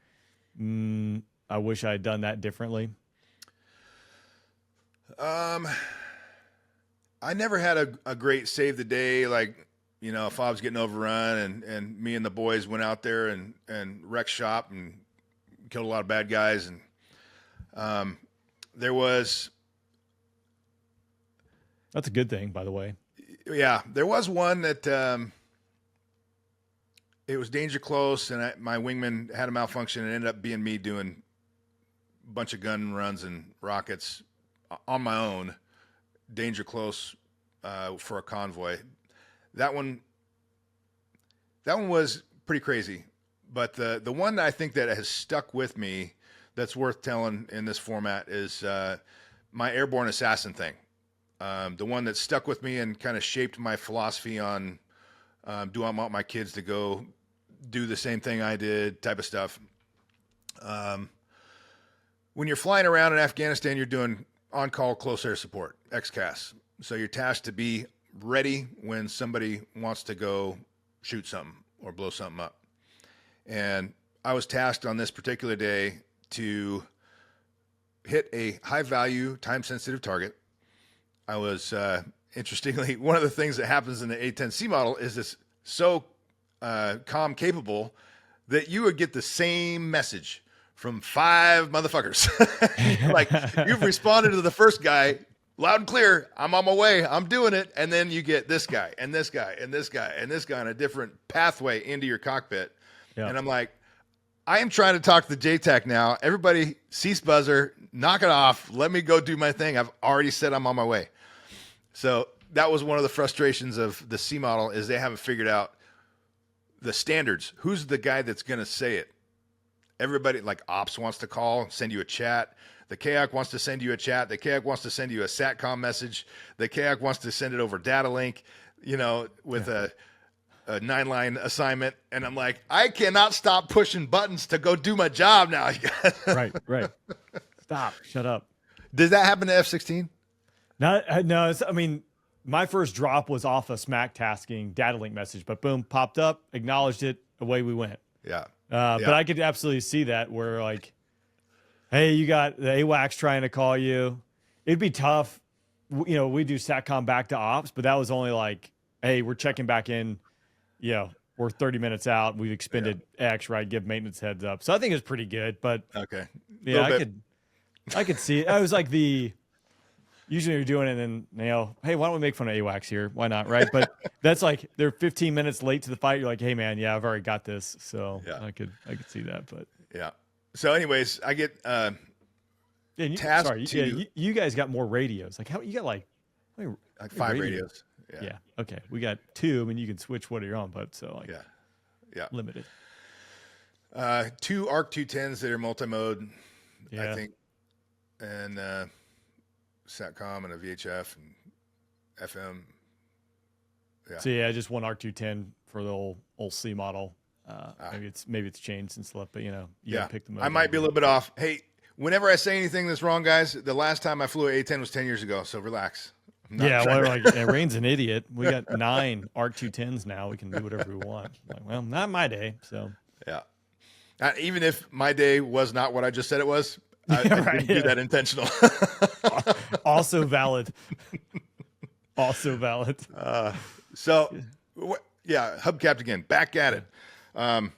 I wish I had done that differently? I never had a great save the day, like, if I was getting overrun and me and the boys went out there and wrecked shop and killed a lot of bad guys. And there was... That's a good thing, by the way. Yeah, there was one that it was danger close, and my wingman had a malfunction, and it ended up being me doing a bunch of gun runs and rockets on my own, danger close for a convoy. That one was pretty crazy. But the one that I think that has stuck with me that's worth telling in this format is my airborne assassin thing. The one that stuck with me and kind of shaped my philosophy on do I want my kids to go do the same thing I did type of stuff. When you're flying around in Afghanistan, you're doing on-call close air support, XCAS. So you're tasked to be ready when somebody wants to go shoot something or blow something up. And I was tasked on this particular day to hit a high-value, time-sensitive target. I was, interestingly, one of the things that happens in the A-10C model is it's so comm capable that you would get the same message from 5 motherfuckers. Like, you've responded to the first guy loud and clear, I'm on my way, I'm doing it, and then you get this guy and this guy and this guy and this guy on a different pathway into your cockpit. Yeah. And I'm like, I am trying to talk to the JTAC now. Everybody cease buzzer, knock it off, let me go do my thing. I've already said I'm on my way. So that was one of the frustrations of the C model, is they haven't figured out the standards. Who's the guy that's going to say it? Everybody, like ops wants to call, send you a chat. The KAC wants to send you a chat. The KAC wants to send you a SATCOM message. The KAC wants to send it over data link, with a 9-line assignment. And I'm like, I cannot stop pushing buttons to go do my job now. Right. Stop. Shut up. Did that happen to F-16? No. My first drop was off a SMAC tasking data link message, but boom, popped up, acknowledged it, away we went. Yeah. But I could absolutely see that where like, hey, you got the AWACS trying to call you. It'd be tough. We do SATCOM back to ops, but that was only like, hey, we're checking back in. We're 30 minutes out. We've expended X, right? Give maintenance heads up. So I think it's pretty good, but okay. Yeah, I could see it. I was like usually you're doing it and then, hey, why don't we make fun of AWACS here? Why not? Right. But that's like, they're 15 minutes late to the fight. You're like, hey man, yeah, I've already got this. So yeah. I could see that, but yeah. So anyways, I get, tasked you guys got more radios. Like how you got like 5 radios. Yeah. Okay. We got 2. I mean, you can switch what you're on, but so like, yeah. Limited. 2 ARC 210s that are multi-mode, I think, and SATCOM and a VHF and FM. Yeah. So yeah, just one ARC 210 for the old C model. Maybe it's changed since left, but you gotta pick them up. I might be a little bit off. Hey, whenever I say anything that's wrong, guys, the last time I flew an A-10 was 10 years ago, so relax. Rain's an idiot. We got 9 ARC 210s now. We can do whatever we want. Like, well, not my day. So yeah. Even if my day was not what I just said it was, I didn't do that intentional. Also valid. Also valid. Yeah, hubcapped again. Back at it. I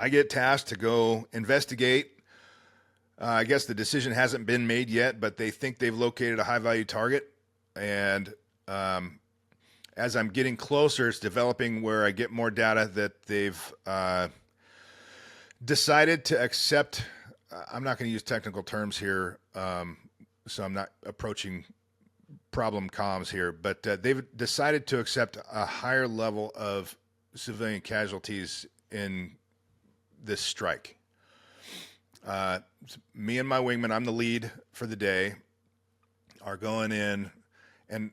get tasked to go investigate. I guess the decision hasn't been made yet, but they think they've located a high-value target. And as I'm getting closer, it's developing where I get more data that they've decided to accept. I'm not going to use technical terms here, so I'm not approaching problem comms here, but they've decided to accept a higher level of civilian casualties in this strike. Me and my wingman, I'm the lead for the day, are going in, and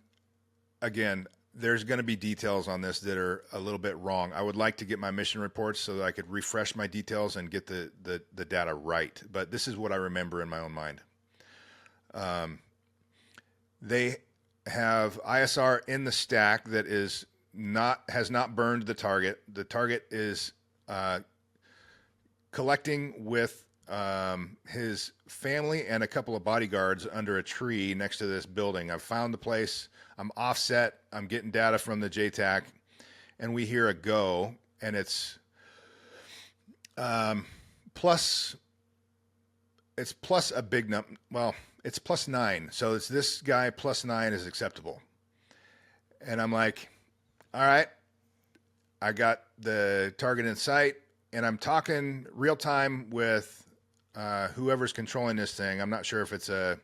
again, there's going to be details on this that are a little bit wrong. I would like to get my mission reports so that I could refresh my details and get the data right, but this is what I remember in my own mind. They have ISR in the stack that has not burned the target. The target is collecting with his family and a couple of bodyguards under a tree next to this building. I've found the place. I'm offset. I'm getting data from the JTAC, and we hear a go, and it's plus a big number. Well, it's +9. So it's this guy +9 is acceptable. And I'm like, all right, I got the target in sight, and I'm talking real time with whoever's controlling this thing. I'm not sure if it's a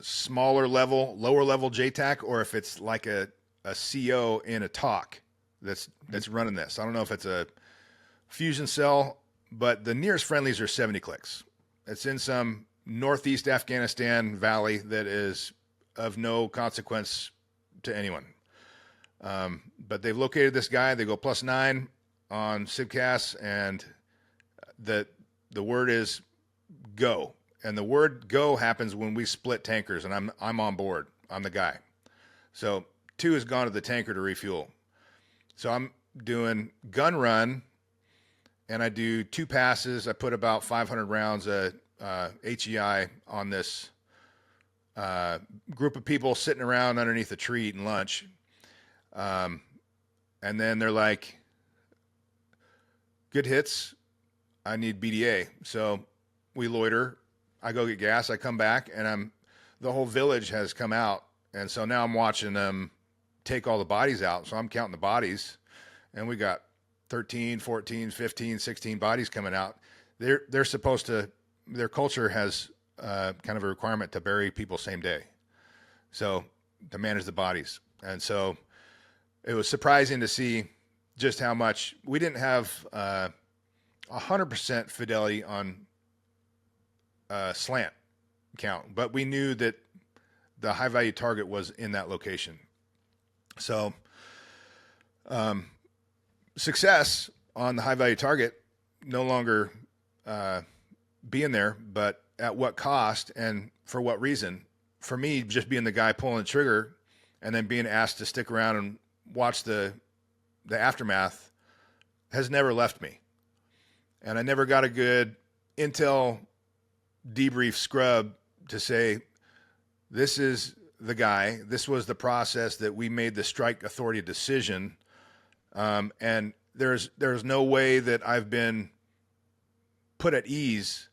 smaller level, lower level JTAC, or if it's like a CO in a TOC that's running this. I don't know if it's a fusion cell, but the nearest friendlies are 70 clicks. It's in some northeast Afghanistan valley that is of no consequence to anyone. But they've located this guy. They go +9 on SIBCAS, and the word is go. And the word go happens when we split tankers, and I'm on board. I'm the guy. So 2 has gone to the tanker to refuel. So I'm doing gun run, and I do 2 passes. I put about 500 rounds of HEI on this group of people sitting around underneath a tree eating lunch. And then they're like, good hits. I need BDA. So we loiter. I go get gas. I come back, and the whole village has come out. And so now I'm watching them take all the bodies out. So I'm counting the bodies, and we got 13, 14, 15, 16 bodies coming out. They're supposed to, their culture has kind of a requirement to bury people same day. So to manage the bodies. And so it was surprising to see just how much we didn't have 100% fidelity on slant count, but we knew that the high value target was in that location. So success on the high value target, no longer being there, but at what cost and for what reason? For me, just being the guy pulling the trigger and then being asked to stick around and watch the aftermath has never left me. And I never got a good intel debrief scrub to say, this is the guy, this was the process that we made the strike authority decision. And there's no way that I've been put at ease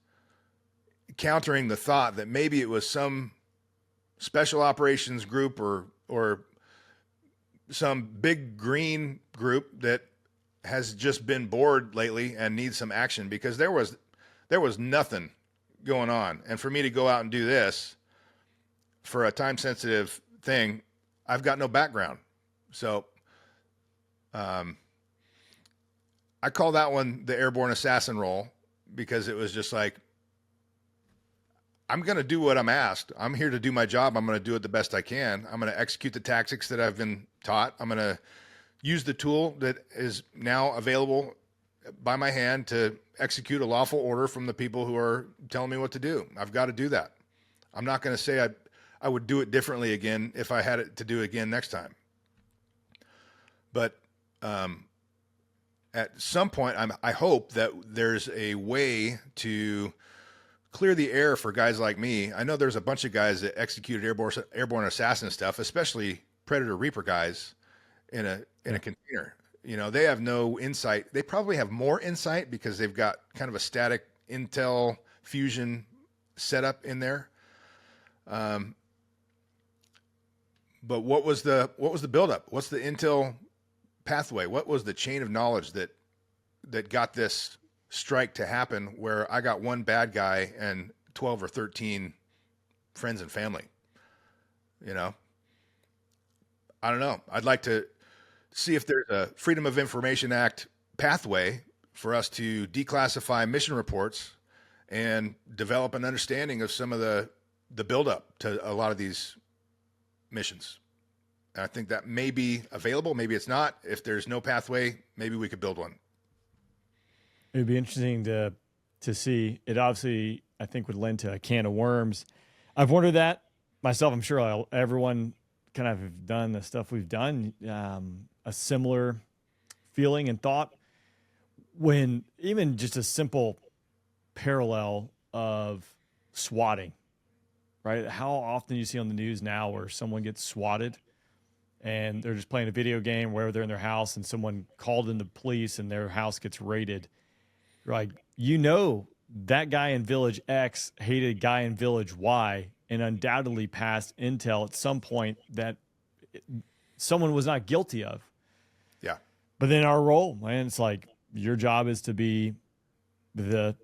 countering the thought that maybe it was some special operations group or some big green group that has just been bored lately and needs some action, because there was nothing going on. And for me to go out and do this for a time sensitive thing, I've got no background. So I call that one the airborne assassin role, because it was just like, I'm going to do what I'm asked. I'm here to do my job. I'm going to do it the best I can. I'm going to execute the tactics that I've been taught. I'm going to use the tool that is now available by my hand to execute a lawful order from the people who are telling me what to do. I've got to do that. I'm not going to say I would do it differently again if I had it to do again next time. But at some point, I hope that there's a way to clear the air for guys like me. I know there's a bunch of guys that executed airborne assassin stuff, especially Predator Reaper guys in a container. You know, they have no insight. They probably have more insight because they've got kind of a static Intel Fusion setup in there. But what was the buildup? What's the Intel pathway? What was the chain of knowledge that got this strike to happen where I got one bad guy and 12 or 13 friends and family? You know, I don't know. I'd like to see if there's a Freedom of Information Act pathway for us to declassify mission reports and develop an understanding of some of the buildup to a lot of these missions. And I think that may be available. Maybe it's not. If there's no pathway, maybe we could build one. It would be interesting to see. It obviously, I think, would lend to a can of worms. I've wondered that myself. I'm sure everyone kind of have done the stuff we've done. A similar feeling and thought when even just a simple parallel of swatting, right? How often you see on the news now where someone gets swatted and they're just playing a video game where they're in their house and someone called in the police and their house gets raided. You're like, you know, that guy in Village X hated a guy in Village Y and undoubtedly passed intel at some point that someone was not guilty of. Yeah. But then our role, man, it's like your job is to be the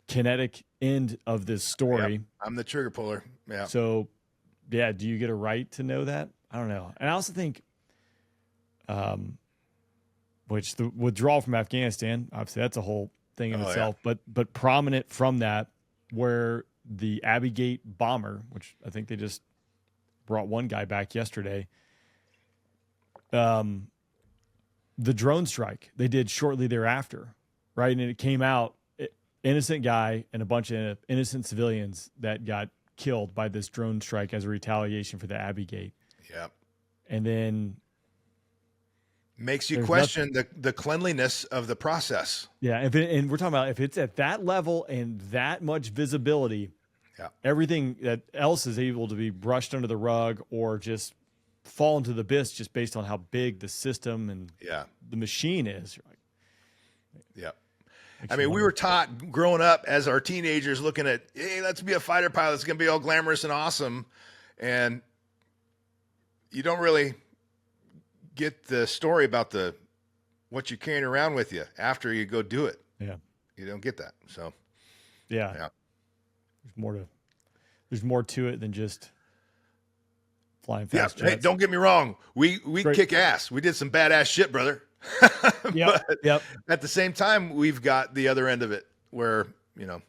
kinetic end of this story. Yep. I'm the trigger puller. Yeah. So, yeah, do you get a right to know that? I don't know. And I also think, which the withdrawal from Afghanistan, obviously that's a whole thing in itself, yeah. but prominent from that, where the Abbey Gate bomber, which I think they just brought one guy back yesterday, the drone strike they did shortly thereafter, right? And it came out, innocent guy and a bunch of innocent civilians that got killed by this drone strike as a retaliation for the Abbey Gate. Yeah. And then makes you question the cleanliness of the process. Yeah. And we're talking about if it's at that level and that much visibility, yeah, everything that else is able to be brushed under the rug or just fall into the abyss just based on how big the system and the machine is. Yeah. I mean, we were taught growing up as our teenagers looking at, hey, let's be a fighter pilot. It's going to be all glamorous and awesome. And you don't really get the story about what you're carrying around with you after you go do it. Yeah. You don't get that. So, yeah. There's more to it than just flying fast jets. Hey, don't get me wrong. We kick ass. We did some badass shit, brother. Yep. At the same time, we've got the other end of it where, you know,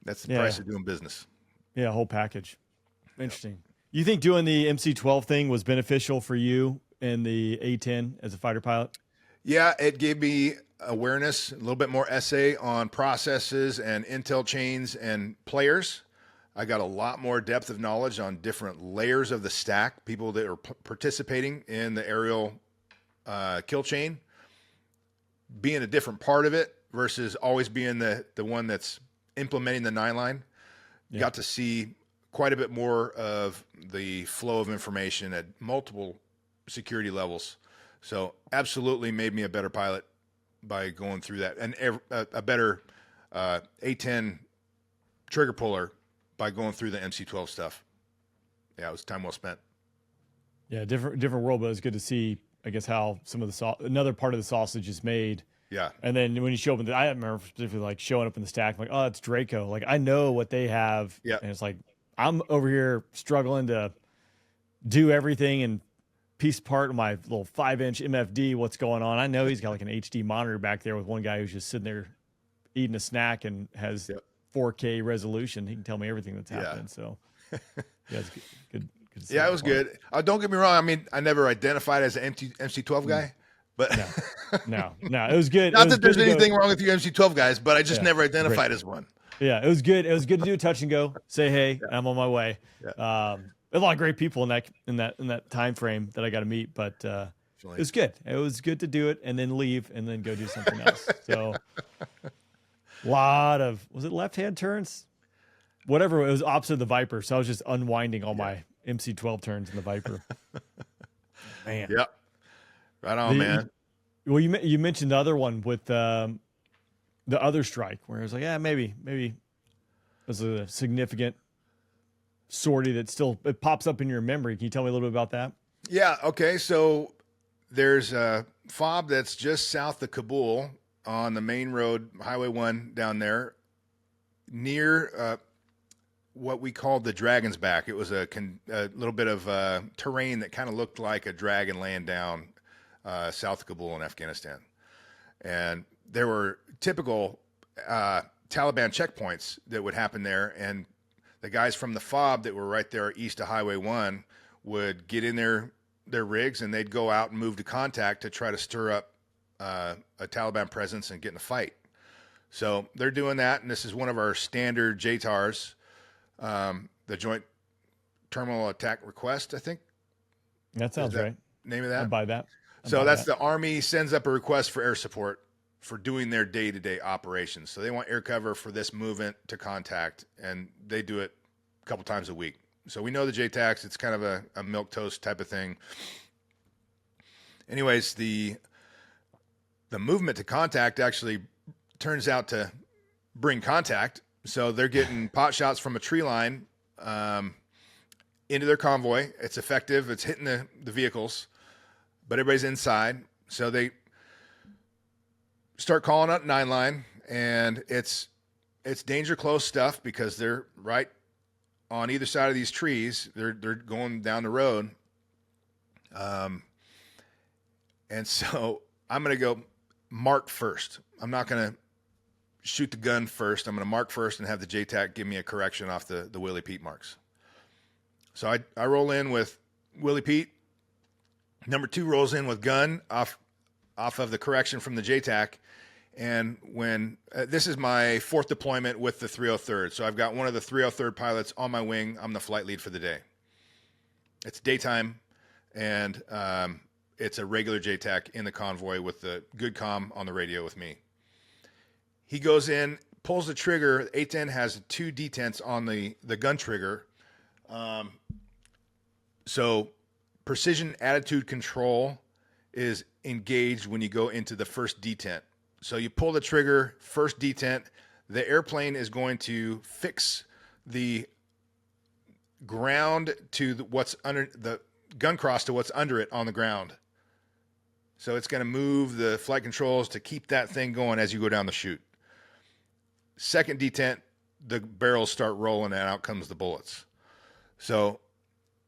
that's the price of doing business. Yeah, whole package. Interesting. Yep. You think doing the MC-12 thing was beneficial for you in the A-10 as a fighter pilot? Yeah, it gave me awareness, a little bit more essay on processes and intel chains and players. I got a lot more depth of knowledge on different layers of the stack, people that are participating in the aerial kill chain, being a different part of it versus always being the one that's implementing the 9-line. Yeah. Got to see quite a bit more of the flow of information at multiple security levels. So absolutely made me a better pilot by going through that, and a better A-10 trigger puller by going through the MC-12 stuff. Yeah, it was time well spent. Yeah, different world, but it was good to see, I guess, how some of another part of the sausage is made. Yeah. And then when you show up, I remember specifically like showing up in the stack, I'm like, oh, it's Draco. Like, I know what they have. Yeah. And it's like, I'm over here struggling to do everything and piece part of my little 5-inch MFD, what's going on. I know he's got like an HD monitor back there with one guy who's just sitting there eating a snack and has 4K resolution. He can tell me everything that's happening. So yeah, it's good. Yeah, it was good. Don't get me wrong. I mean, I never identified as an MC-12 guy, but no, it was good. Not that there's anything wrong with you MC-12 guys, but I just never identified as one. Yeah, it was good. It was good to do a touch and go. Say, hey, I'm on my way. Yeah. A lot of great people in that time frame that I got to meet, but definitely. It was good. It was good to do it and then leave and then go do something else. So was it left-hand turns? Whatever, it was opposite of the Viper. So I was just unwinding all my MC-12 turns in the Viper. Man. Yep. Right on, man. Well, you mentioned the other one with the other strike where it was like, maybe it was a significant sortie that still it pops up in your memory. Can you tell me a little bit about that? Yeah. Okay. So there's a fob that's just south of Kabul on the main road, Highway 1 down there near what we called the Dragon's Back. It was a little bit of terrain that kind of looked like a dragon laying down south of Kabul in Afghanistan. And there were typical Taliban checkpoints that would happen there. And the guys from the fob that were right there east of Highway 1 would get in their rigs and they'd go out and move to contact to try to stir up a Taliban presence and get in a fight. So they're doing that. And this is one of our standard JTARs, the Joint Terminal Attack Request, I think. That sounds right. Name of that? I'd buy that. The Army sends up a request for air support for doing their day-to-day operations. So they want air cover for this movement to contact, and they do it a couple times a week. So we know the JTACs, it's kind of a milquetoast type of thing. Anyways, the movement to contact actually turns out to bring contact. So they're getting pot shots from a tree line into their convoy. It's effective. It's hitting the vehicles, but everybody's inside. So they start calling out 9 line, and it's danger close stuff because they're right on either side of these trees. They're going down the road. And so I'm going to go mark first. I'm not going to shoot the gun first. I'm going to mark first and have the JTAC give me a correction off the Willie Pete marks. So I roll in with Willie Pete. Number 2 rolls in with gun off of the correction from the JTAC. And when this is my 4th deployment with the 303rd. So I've got one of the 303rd pilots on my wing. I'm the flight lead for the day. It's daytime, and it's a regular JTAC in the convoy with the good comm on the radio with me. He goes in, pulls the trigger. A-10 has 2 detents on the gun trigger. So precision attitude control is engaged when you go into the first detent. So you pull the trigger, first detent, the airplane is going to fix the ground to what's under the gun cross to what's under it on the ground. So it's going to move the flight controls to keep that thing going as you go down the chute. Second detent, the barrels start rolling and out comes the bullets. So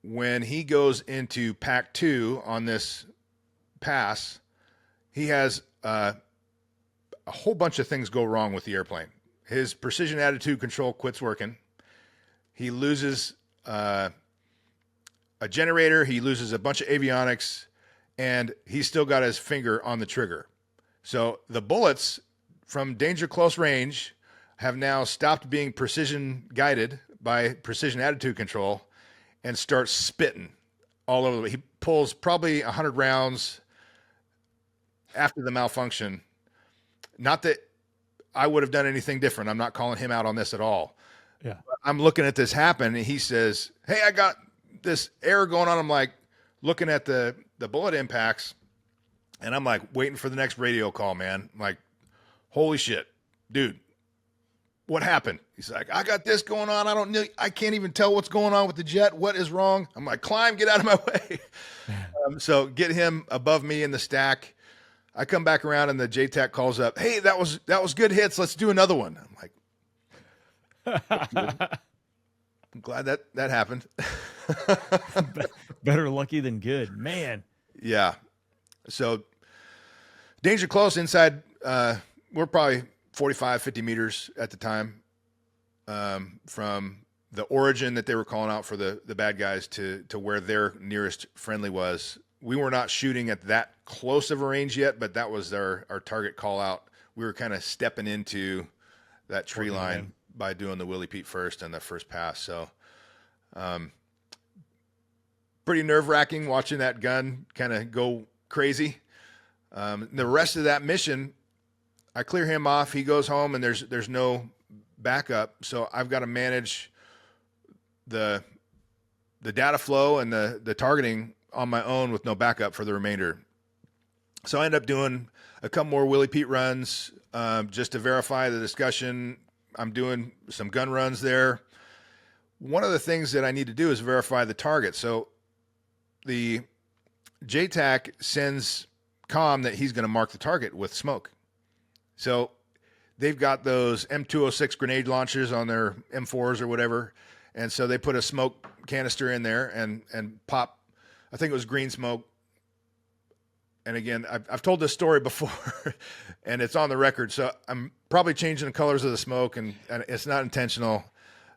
when he goes into pack 2 on this pass, he has a whole bunch of things go wrong with the airplane. His precision attitude control quits working. He loses a generator. He loses a bunch of avionics, and he's still got his finger on the trigger. So the bullets from danger close range have now stopped being precision guided by precision attitude control and start spitting all over the way. He pulls probably 100 rounds after the malfunction. Not that I would have done anything different. I'm not calling him out on this at all. Yeah. I'm looking at this happen, and he says, "Hey, I got this error going on." I'm like looking at the bullet impacts, and I'm like waiting for the next radio call, man. I'm like, holy shit, dude, what happened? He's like, "I got this going on. I can't even tell what's going on with the jet. What is wrong?" I'm like, "Climb, get out of my way." So get him above me in the stack. I come back around and the JTAC calls up, "Hey, that was good hits. Let's do another one." I'm like, I'm glad that happened. Better lucky than good, man. Yeah. So danger close inside. We're probably 45, 50 meters at the time from the origin that they were calling out for the bad guys to where their nearest friendly was. We were not shooting at that close of a range yet, but that was our target call out. We were kind of stepping into that tree line by doing the Willie Pete first and the first pass. So pretty nerve-wracking watching that gun kind of go crazy. The rest of that mission, I clear him off. He goes home, and there's no backup. So I've got to manage the data flow and the targeting on my own with no backup for the remainder. So I end up doing a couple more Willie Pete runs just to verify the discussion. I'm doing some gun runs there. One of the things that I need to do is verify the target. So the JTAC sends comm that he's going to mark the target with smoke. So they've got those M206 grenade launchers on their M4s or whatever. And so they put a smoke canister in there and pop, I think it was green smoke. And again, I've told this story before and it's on the record. So I'm probably changing the colors of the smoke and it's not intentional.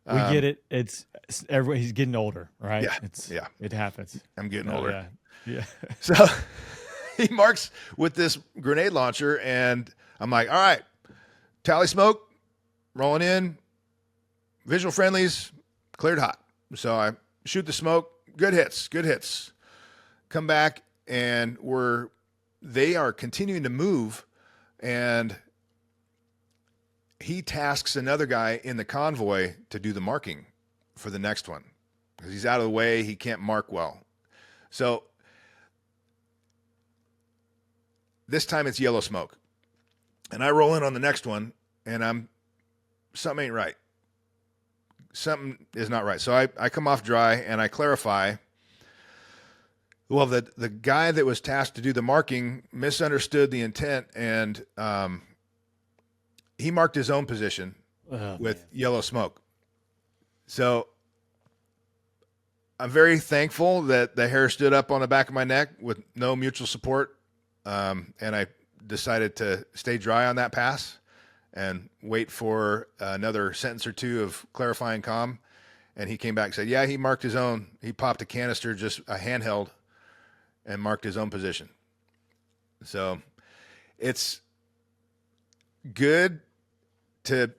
We get it. It's everybody. He's getting older, right? Yeah. It happens. I'm getting older. Yeah. So he marks with this grenade launcher and I'm like, all right, tally smoke, rolling in, visual friendlies, cleared hot. So I shoot the smoke, good hits. Come back and they are continuing to move, and he tasks another guy in the convoy to do the marking for the next one because he's out of the way. He can't mark well. So this time it's yellow smoke, and I roll in on the next one, and something ain't right. Something is not right. So I come off dry and I clarify. Well, the guy that was tasked to do the marking misunderstood the intent, and he marked his own position with yellow smoke. So I'm very thankful that the hair stood up on the back of my neck with no mutual support, and I decided to stay dry on that pass and wait for another sentence or two of clarifying comm. And he came back and said, yeah, he marked his own. He popped a canister, just a handheld, and marked his own position. So it's good to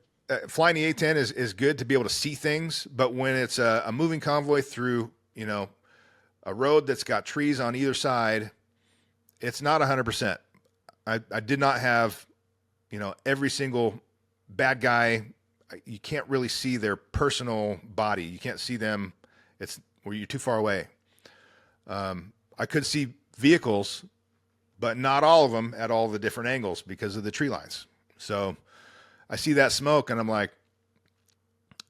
flying the A-10 is good to be able to see things, but when it's a moving convoy through, a road that's got trees on either side, it's not 100%. I did not have, every single bad guy. You can't really see their personal body. You can't see them. It's where you're too far away. I could see vehicles, but not all of them at all the different angles because of the tree lines. So I see that smoke and I'm like,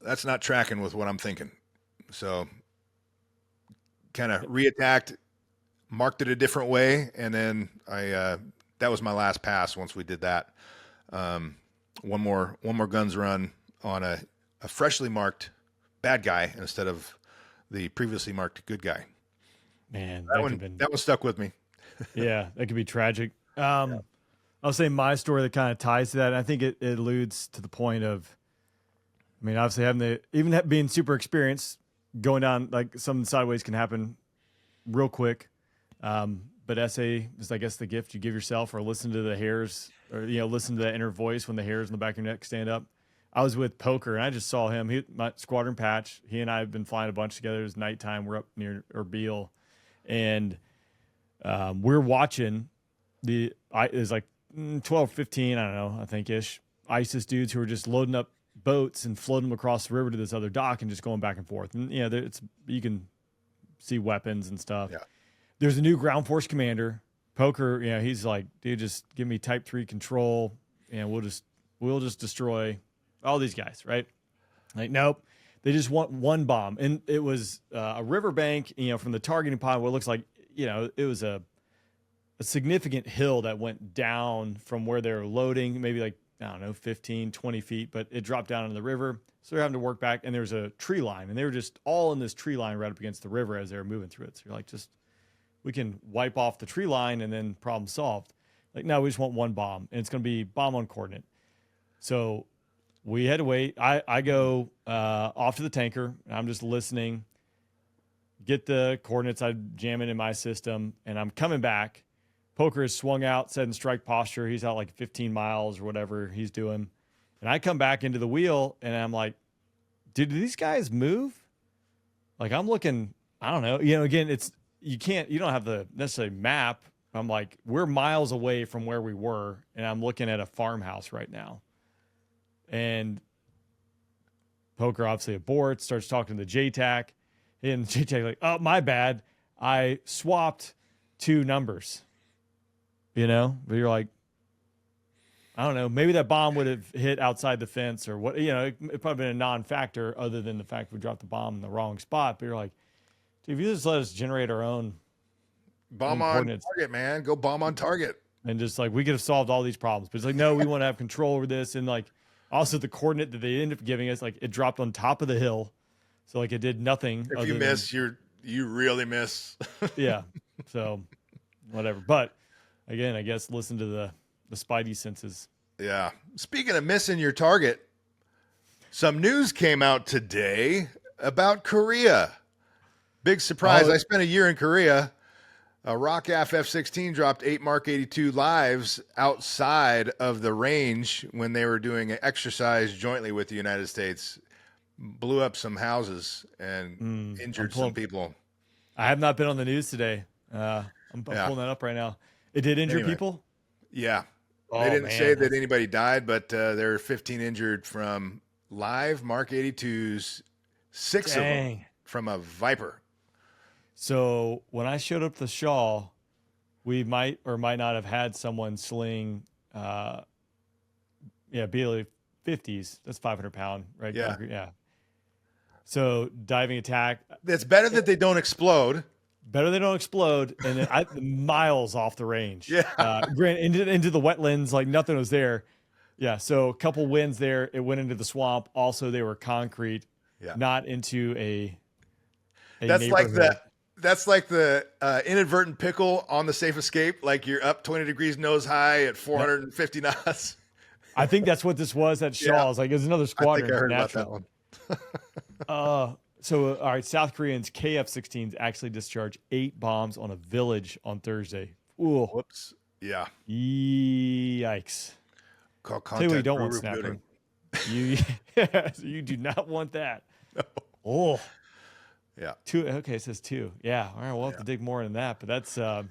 that's not tracking with what I'm thinking. So kind of reattacked, marked it a different way. And then that was my last pass. Once we did that, one more guns run on a freshly marked bad guy instead of the previously marked good guy. Man, that one stuck with me. Yeah, that could be tragic. I'll say my story that kind of ties to that. And I think it alludes to the point of, obviously being super experienced, going down, like some sideways can happen real quick. But SA is, I guess, the gift you give yourself, or listen to the hairs, or, listen to that inner voice when the hairs in the back of your neck stand up. I was with Poker and I just saw him, my squadron patch. He and I have been flying a bunch together. It was nighttime. We're up near Erbil. And we're watching it was like 12, 15, I don't know, I think ish, ISIS dudes who are just loading up boats and floating them across the river to this other dock and just going back and forth. And you can see weapons and stuff. Yeah. There's a new ground force commander, Poker. He's like, dude, just give me type 3 control and we'll just destroy all these guys, right? Like, nope. They just want one bomb. And it was a riverbank, from the targeting pod, what looks like, it was a significant hill that went down from where they were loading, maybe like, I don't know, 15, 20 feet, but it dropped down into the river. So they're having to work back, and there's a tree line, and they were just all in this tree line right up against the river as they were moving through it. So you're like, we can wipe off the tree line and then problem solved. Like, no, we just want one bomb, and it's going to be bomb on coordinate. So we had to wait. I go off to the tanker, and I'm just listening, get the coordinates. I jam it in my system, and I'm coming back. Poker is swung out, set in strike posture. He's out like 15 miles or whatever he's doing. And I come back into the wheel, and I'm like, dude, do these guys move? Like, I'm looking, I don't know. Again, you don't have the necessary map I'm like, we're miles away from where we were, and I'm looking at a farmhouse right now. And Poker obviously aborts, starts talking to the JTAC, and the JTAC like, oh, my bad. I swapped 2 numbers, But you're like, I don't know, maybe that bomb would have hit outside the fence or what, it probably been a non-factor other than the fact we dropped the bomb in the wrong spot. But you're like, dude, if you just let us generate our own bomb on target, man, go bomb on target. And just like, we could have solved all these problems, but it's like, no, we want to have control over this. And like, also the coordinate that they ended up giving us, like it dropped on top of the hill. So like it did nothing. If you miss, you really miss. Yeah. So whatever. But again, I guess listen to the spidey senses. Yeah. Speaking of missing your target, some news came out today about Korea. Big surprise. I spent a year in Korea. A ROCAF F-16 dropped 8 Mark 82 lives outside of the range when they were doing an exercise jointly with the United States. Blew up some houses and injured some people. I have not been on the news today. I'm pulling that up right now. It did injure people? Yeah. They didn't say that anybody died, but there were 15 injured from live Mark 82s, 6 of them from a Viper. So when I showed up to Shaw, we might or might not have had someone sling, BLE 50s. That's 500-pound, right? Yeah. So diving attack. It's better that they don't explode. Better they don't explode, and then miles off the range. Yeah. Into the wetlands, like nothing was there. Yeah, so a couple winds there. It went into the swamp. Also, they were concrete, not into a That's neighborhood. That's like the inadvertent pickle on the safe escape. Like you're up 20 degrees nose high at 450 knots. I think that's what this was at Shaw. It's like there's another squadron. I think I heard about that one. So, all right, South Koreans KF-16s actually discharged 8 bombs on a village on Thursday. Ooh. Whoops. Yeah. Yikes. Call Tell you what you don't want, building. Snapper. You do not want that. No. Oh. Yeah. 2. Okay, it says 2. Yeah. All right, we'll have to dig more into that, but that's that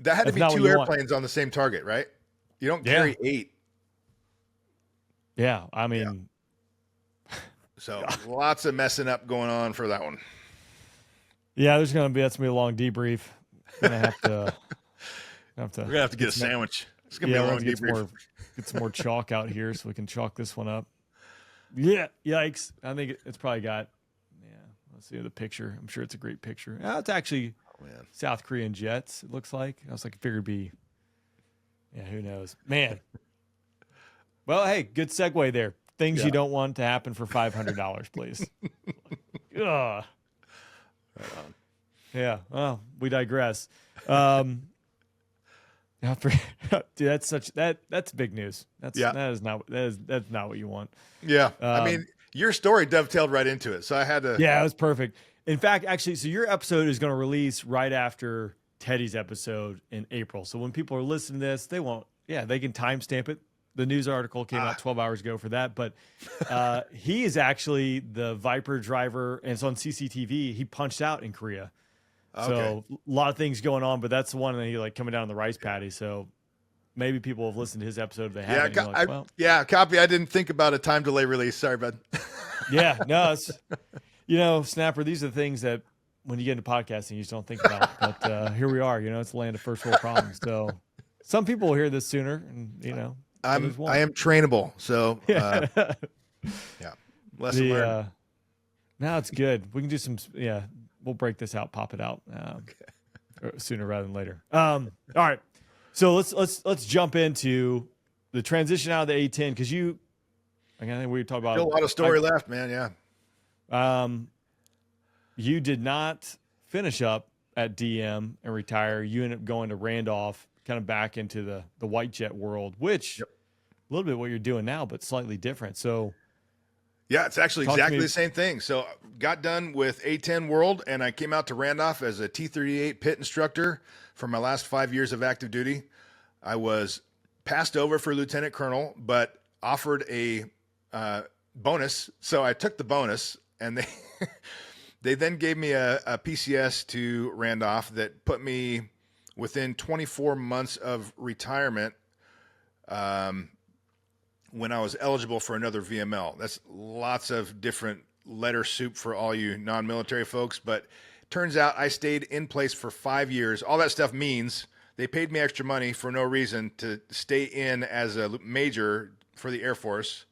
had to be 2 airplanes on the same target, right? You don't carry 8. Yeah, I mean. So lots of messing up going on for that one. Yeah, that's gonna be a long debrief. We're gonna have to. We're gonna have to get a sandwich. It's gonna be a long debrief. Get some more chalk out here so we can chalk this one up. Yeah, yikes! I think it's probably got. Yeah, let's see the picture. I'm sure it's a great picture. It's actually South Korean jets. It looks like. I was like, I figured it'd be. Yeah, who knows, man. Well, hey, good segue there. Things you don't want to happen for $500, please. Ugh. Yeah. Well, we digress. Dude, that's big news. That's not what you want. Yeah. I mean, your story dovetailed right into it, so I had to. Yeah, it was perfect. In fact, actually, so your episode is going to release right after Teddy's episode in April. So when people are listening to this, they can timestamp it. The news article came out 12 hours ago for that, but he is actually the Viper driver, and it's on CCTV. He punched out in Korea. So a lot of things going on, but that's the one that he coming down the rice paddy. So maybe people have listened to his episode if they haven't. Copy. I didn't think about a time delay release. Sorry, bud. Yeah, no, it's, Snapper, these are the things that when you get into podcasting, you just don't think about. But here we are, it's the land of first world problems. So some people will hear this sooner, and, I am trainable, so lesson learned. Now it's good. We can do some. Yeah, we'll break this out, pop it out sooner rather than later. All right, so let's jump into the transition out of the A-10 because I think we talked about still a lot of story left, man. Yeah. You did not finish up at DM and retire. You ended up going to Randolph, kind of back into the white jet world, which a little bit what you're doing now, but slightly different. So yeah, it's actually exactly the same thing. So got done with A-10 world and I came out to Randolph as a T-38 pit instructor for my last 5 years of active duty. I was passed over for lieutenant colonel, but offered a bonus. So I took the bonus and they then gave me a PCS to Randolph that put me within 24 months of retirement, when I was eligible for another VML. That's lots of different letter soup for all you non-military folks, but turns out I stayed in place for 5 years. All that stuff means they paid me extra money for no reason to stay in as a major for the Air Force,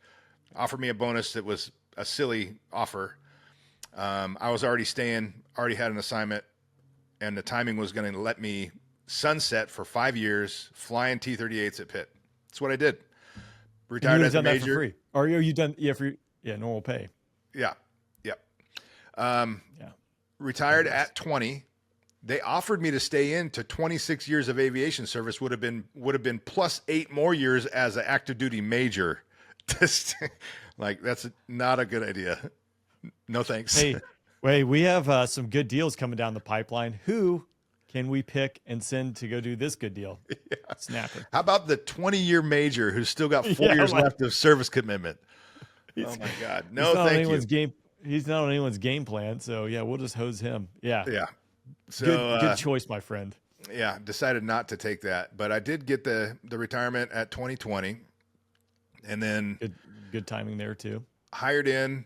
offered me a bonus that was a silly offer. I was already had an assignment, and the timing was going to let me sunset for 5 years, flying T-38s at Pitt. That's what I did. Retired as a major. That for free. Or you done? Yeah, normal pay. Yeah. Retired at 20. They offered me to stay in to 26 years of aviation service. Would have been plus 8 more years as an active duty major. Like, that's not a good idea. No thanks. Hey, we have some good deals coming down the pipeline. Who can we pick and send to go do this good deal? Yeah. Snapper. How about the 20-year major who's still got 4 years left of service commitment? Oh my God. No, thank you. He's not on anyone's game plan. So yeah, we'll just hose him. Yeah. Yeah. So good choice, my friend. Yeah. Decided not to take that, but I did get the retirement at 2020, and then good timing there too. Hired in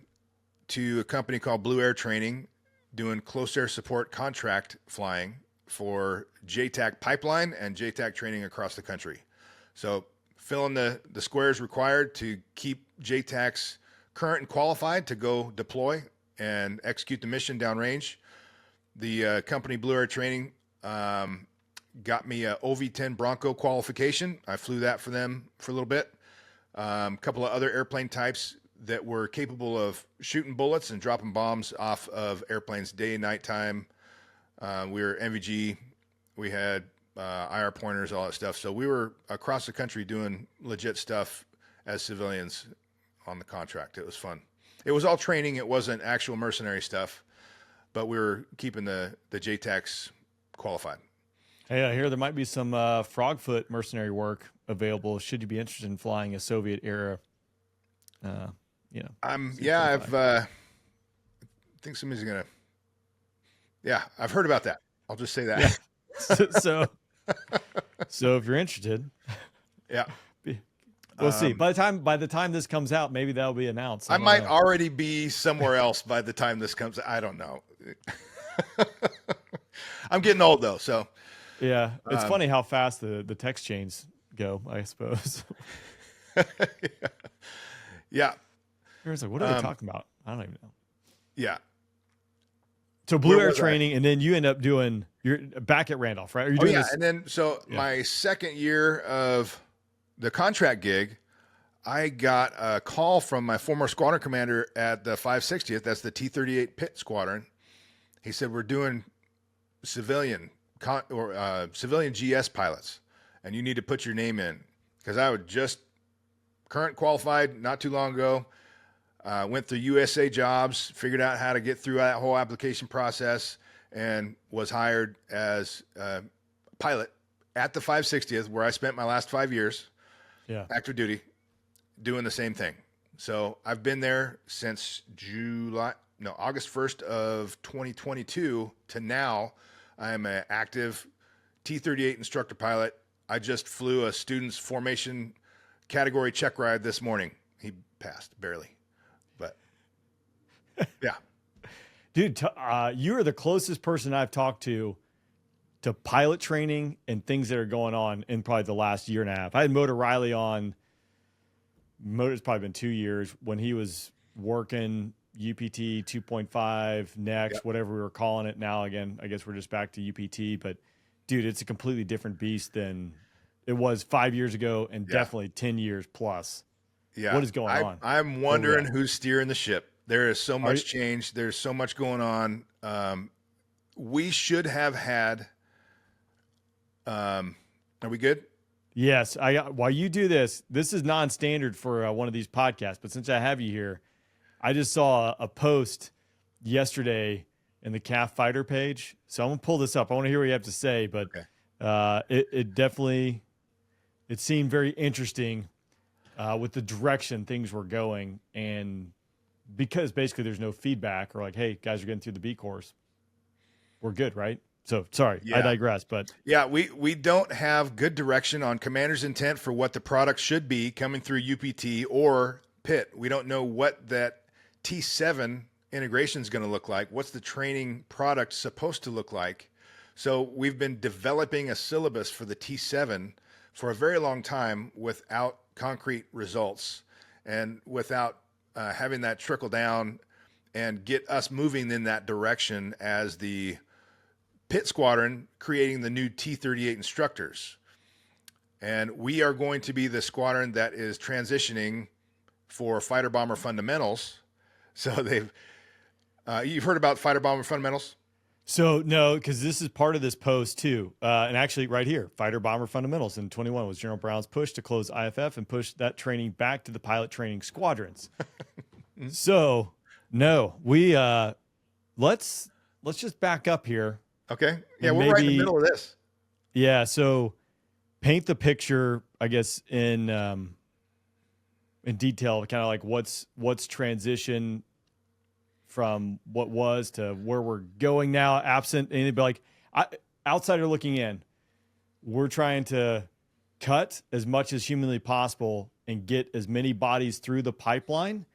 to a company called Blue Air Training, doing close air support contract flying for JTAC pipeline and JTAC training across the country. So filling the squares required to keep JTACs current and qualified to go deploy and execute the mission downrange. The company Blue Air Training got me a OV-10 Bronco qualification. I flew that for them for a little bit. A couple of other airplane types that were capable of shooting bullets and dropping bombs off of airplanes day and night time. We were NVG. We had IR pointers, all that stuff. So we were across the country doing legit stuff as civilians on the contract. It was fun. It was all training. It wasn't actual mercenary stuff, but we were keeping the JTACs qualified. Hey, I hear there might be some frogfoot mercenary work available. Should you be interested in flying a Soviet era? I think somebody's gonna. Yeah, I've heard about that. I'll just say that. Yeah. So if you're interested, yeah, we'll see. By the time this comes out, maybe that'll be announced. I might already be somewhere else by the time this comes. I don't know. I'm getting old though, so. Yeah, it's funny how fast the text chains go, I suppose. Yeah. Everyone's like, what are they talking about? I don't even know. Yeah. So Blue Air Training, and then you end up you're back at Randolph, right? Are you doing this? And then my second year of the contract gig, I got a call from my former squadron commander at the 560th. That's the T-38 Pitt Squadron. He said, we're doing civilian GS pilots, and you need to put your name in, because I would just current qualified not too long ago. Went through USA Jobs, figured out how to get through that whole application process, and was hired as a pilot at the 560th, where I spent my last 5 years, active duty, doing the same thing. So I've been there since August 1st of 2022 to now. I am an active T-38 instructor pilot. I just flew a student's formation category check ride this morning. He passed barely, but yeah. Dude, you are the closest person I've talked to pilot training and things that are going on in probably the last year and a half. I had Motor Riley on. Motor's probably been 2 years when he was working UPT 2.5 next, whatever we were calling it now. Again, I guess we're just back to UPT, but dude, it's a completely different beast than it was 5 years ago, and definitely 10 years plus. Yeah. What is going on? I'm wondering who's steering the ship. There is so much change. There's so much going on. We should have had, are we good? Yes. While you do this is non-standard for one of these podcasts, but since I have you here, I just saw a post yesterday in the CAF Fighter page. So I'm going to pull this up. I want to hear what you have to say, but it definitely, it seemed very interesting with the direction things were going. And because basically there's no feedback or like, hey, guys are getting through the B course. We're good, right? So sorry, I digress. But yeah, we don't have good direction on commander's intent for what the product should be coming through UPT or PIT. We don't know what that T7 integration is going to look like. What's the training product supposed to look like? So we've been developing a syllabus for the T7 for a very long time without concrete results and without having that trickle down and get us moving in that direction as the Pit Squadron creating the new T-38 instructors. And we are going to be the squadron that is transitioning for fighter bomber fundamentals. So you've heard about fighter bomber fundamentals? So no, because this is part of this post too. And actually right here, fighter bomber fundamentals in 21 was General Brown's push to close IFF and push that training back to the pilot training squadrons. So no, we let's just back up here. Okay. Yeah, we're right in the middle of this. Yeah. So paint the picture, I guess, in detail, kind of like what's transition from what was to where we're going now, absent anybody. Outsider looking in, we're trying to cut as much as humanly possible and get as many bodies through the pipeline.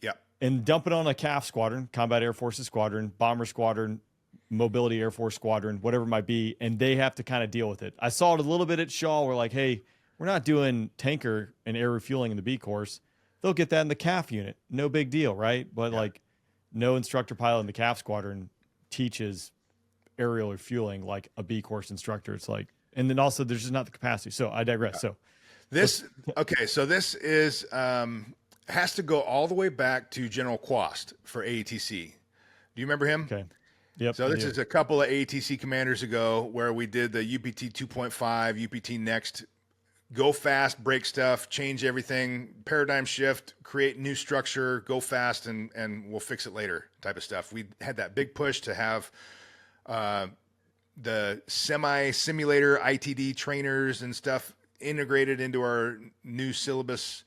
Yep. And dump it on a CAF squadron, Combat Air Forces Squadron, Bomber Squadron, Mobility Air Force Squadron, whatever it might be, and they have to kind of deal with it. I saw it a little bit at Shaw. We're like, hey, we're not doing tanker and air refueling in the B course. They'll get that in the CAF unit. No big deal, right? But no instructor pilot in the CAF squadron teaches aerial refueling like a B course instructor. It's like, and then also there's just not the capacity. So I digress. So this is has to go all the way back to General Quast for ATC. Do you remember him? Okay. Yep. So this is a couple of ATC commanders ago where we did the UPT 2.5, UPT next, go fast, break stuff, change everything, paradigm shift, create new structure, go fast, and we'll fix it later type of stuff. We had that big push to have the semi-simulator ITD trainers and stuff integrated into our new syllabus,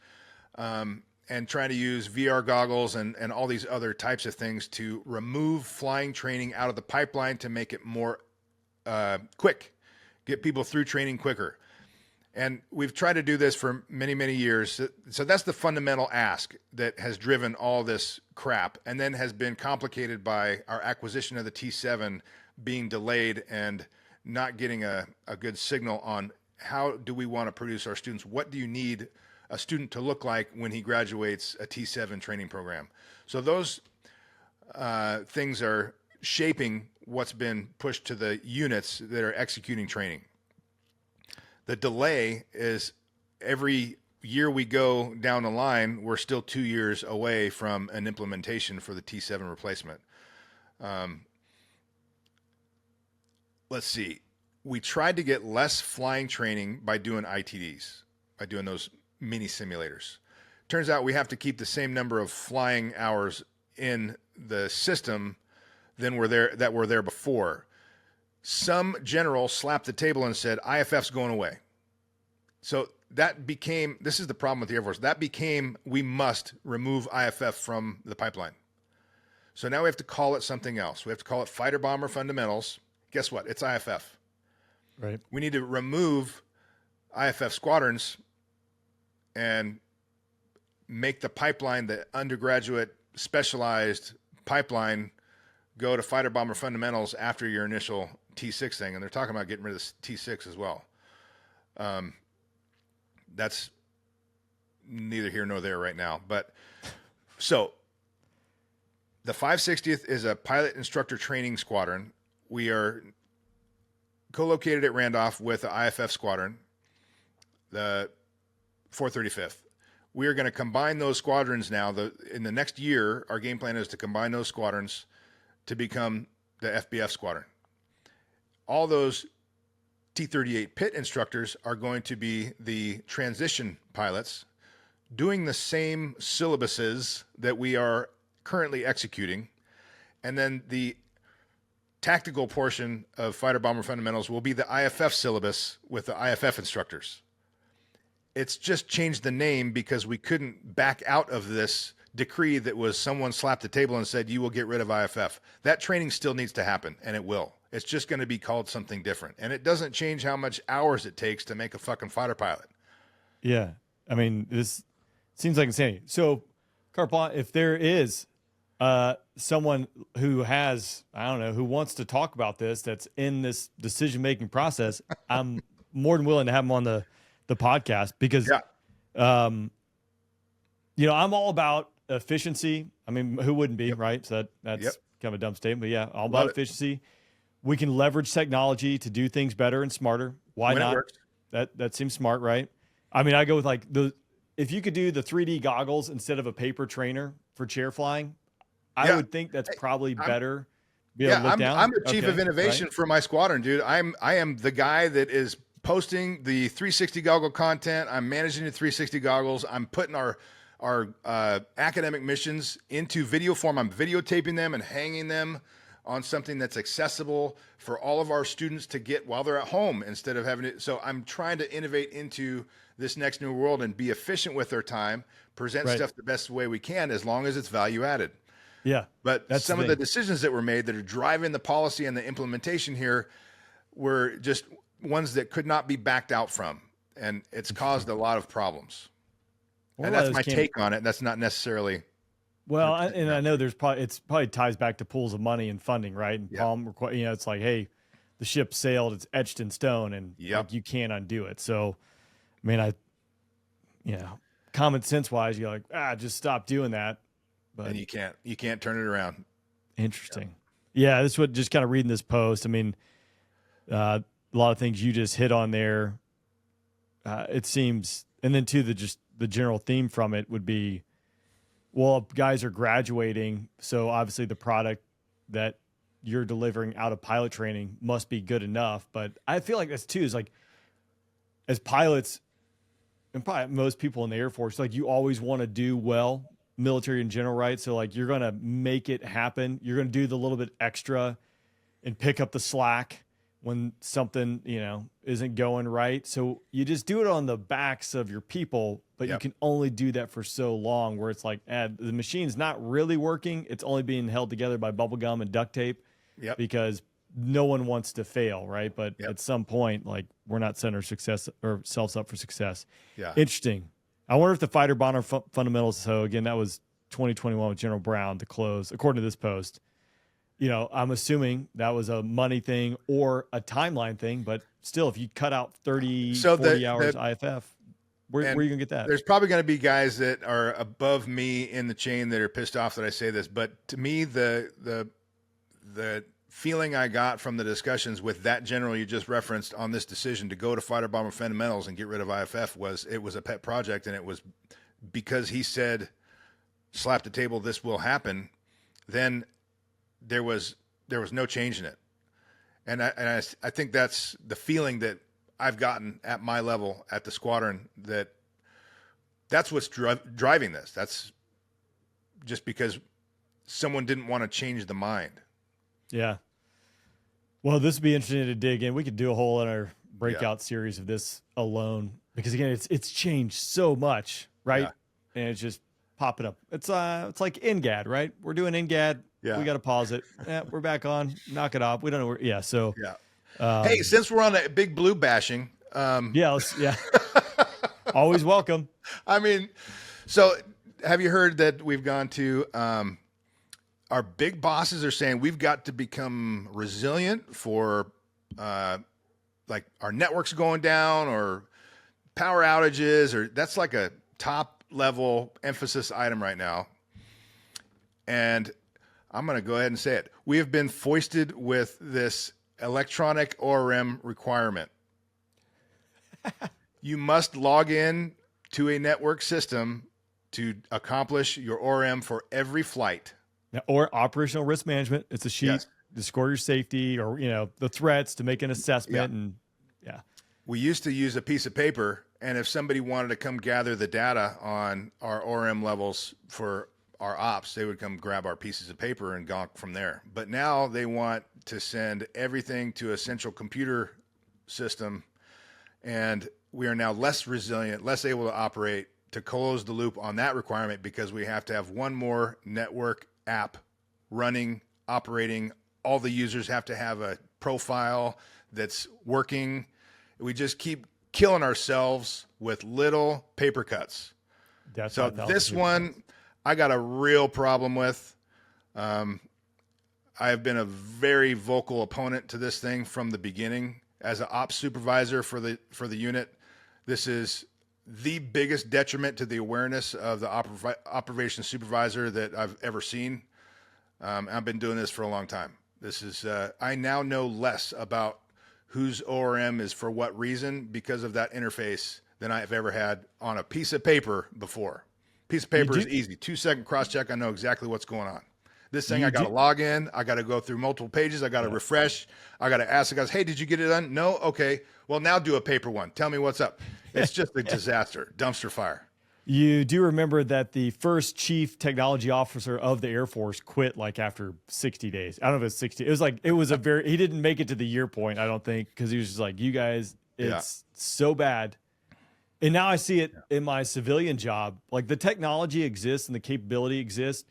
and trying to use VR goggles and all these other types of things to remove flying training out of the pipeline to make it more quick, get people through training quicker. And we've tried to do this for many, many years. So that's the fundamental ask that has driven all this crap, and then has been complicated by our acquisition of the T7 being delayed and not getting a good signal on how do we want to produce our students. What do you need a student to look like when he graduates a T7 training program? So those things are shaping what's been pushed to the units that are executing training. The delay is every year we go down the line, we're still 2 years away from an implementation for the T7 replacement. Let's see. We tried to get less flying training by doing ITDs, by doing those mini simulators. Turns out we have to keep the same number of flying hours in the system than were there before. Some general slapped the table and said, IFF's going away. So that became, this is the problem with the Air Force, that became, we must remove IFF from the pipeline. So now we have to call it something else. We have to call it Fighter Bomber Fundamentals. Guess what? It's IFF. Right. We need to remove IFF squadrons and make the pipeline, the undergraduate specialized pipeline, go to Fighter Bomber Fundamentals after your initial T6 thing. And they're talking about getting rid of the T6 as well. That's neither here nor there right now. But so the 560th is a pilot instructor training squadron. We are co-located at Randolph with the IFF squadron, the 435th. We are going to combine those squadrons now. In the next year, our game plan is to combine those squadrons to become the FBF squadron. All those T-38 pit instructors are going to be the transition pilots doing the same syllabuses that we are currently executing. And then the tactical portion of Fighter Bomber Fundamentals will be the IFF syllabus with the IFF instructors. It's just changed the name because we couldn't back out of this decree that was someone slapped the table and said, you will get rid of IFF. That training still needs to happen, and it will. It's just going to be called something different. And it doesn't change how much hours it takes to make a fucking fighter pilot. Yeah. I mean, this seems like insanity. So, Carpon, if there is someone who has, I don't know, who wants to talk about this, that's in this decision-making process, I'm more than willing to have them on the podcast because, I'm all about efficiency. I mean, who wouldn't be, right? So that's kind of a dumb statement, but yeah, all about efficiency. We can leverage technology to do things better and smarter. Why not? That seems smart, right? I mean, I go with if you could do the 3D goggles instead of a paper trainer for chair flying, I would think that's probably better. I'm the chief of innovation for my squadron, dude. I am the guy that is posting the 360 goggle content. I'm managing the 360 goggles. I'm putting our academic missions into video form. I'm videotaping them and hanging them on something that's accessible for all of our students to get while they're at home instead of having it. So I'm trying to innovate into this next new world and be efficient with their time, present stuff the best way we can, as long as it's value added. Yeah. But some of the decisions that were made that are driving the policy and the implementation here were just ones that could not be backed out from. And it's caused a lot of problems. And that's my take on it. That's not necessarily. Well, and I know it's probably ties back to pools of money and funding, right? And it's like, hey, the ship sailed, it's etched in stone, and you can't undo it. So, I mean, common sense wise, you're like, just stop doing that. But and you can't turn it around. Interesting. Yeah, this is what just kind of reading this post. I mean, a lot of things you just hit on there. It seems, and then too, the general theme from it would be, well, guys are graduating, so obviously the product that you're delivering out of pilot training must be good enough. But I feel like that's too, is like, as pilots, and probably most people in the Air Force, like, you always want to do well, military in general, right? So like, you're going to make it happen. You're going to do the little bit extra and pick up the slack when something, isn't going right. So you just do it on the backs of your people, but you can only do that for so long, where it's like, the machine's not really working. It's only being held together by bubble gum and duct tape because no one wants to fail, right? But at some point, like, we're not setting ourselves up for success. Yeah. Interesting. I wonder if the fighter bomber fundamentals, so again, that was 2021 with General Brown to close, according to this post. I'm assuming that was a money thing or a timeline thing, but still, if you cut out 40 hours IFF, where are you going to get that? There's probably going to be guys that are above me in the chain that are pissed off that I say this, but to me, the feeling I got from the discussions with that general you just referenced on this decision to go to fighter bomber fundamentals and get rid of IFF was a pet project, and it was because he said, slap the table, this will happen. Then there was no change in it. And I think that's the feeling that I've gotten at my level at the squadron, that's what's driving this. That's just because someone didn't want to change the mind. Yeah. Well, this would be interesting to dig in. We could do a whole other breakout series of this alone, because again, it's changed so much, right? Yeah. And it's just popping up. It's like NGAD, right? We're doing NGAD. Yeah. We got to pause it. Yeah, we're back on. Knock it off. We don't know where. Yeah. So. Yeah. Hey, since we're on a big blue bashing. Always welcome. I mean, so have you heard that we've gone to our big bosses are saying we've got to become resilient for like our networks going down or power outages, or that's like a top level emphasis item right now. And I'm going to go ahead and say it. We have been foisted with this electronic ORM requirement. You must log in to a network system to accomplish your ORM for every flight. Or operational risk management. It's a sheet to score your safety or, the threats, to make an assessment. And we used to use a piece of paper, and if somebody wanted to come gather the data on our ORM levels for our ops, they would come grab our pieces of paper and gawk from there. But now they want to send everything to a central computer system, and we are now less resilient, less able to operate, to close the loop on that requirement, because we have to have one more network app running, operating. All the users have to have a profile that's working. We just keep killing ourselves with little paper cuts. That's So this one, I got a real problem with. I have been a very vocal opponent to this thing from the beginning. As an ops supervisor for the unit, this is the biggest detriment to the awareness of the operation supervisor that I've ever seen. I've been doing this for a long time. This is I now know less about whose ORM is for what reason because of that interface than I've ever had on a piece of paper before. Piece of paper is easy. 2-second cross check. I know exactly what's going on. This thing, I got to log in. I got to go through multiple pages. I got to refresh. I got to ask the guys, hey, did you get it done? No? Okay. Well, now do a paper one. Tell me what's up. It's just a disaster, dumpster fire. You do remember that the first chief technology officer of the Air Force quit like after 60 days. I don't know if it was 60. It was he didn't make it to the year point, I don't think, because he was just like, you guys, it's so bad. And now I see it in my civilian job. Like the technology exists and the capability exists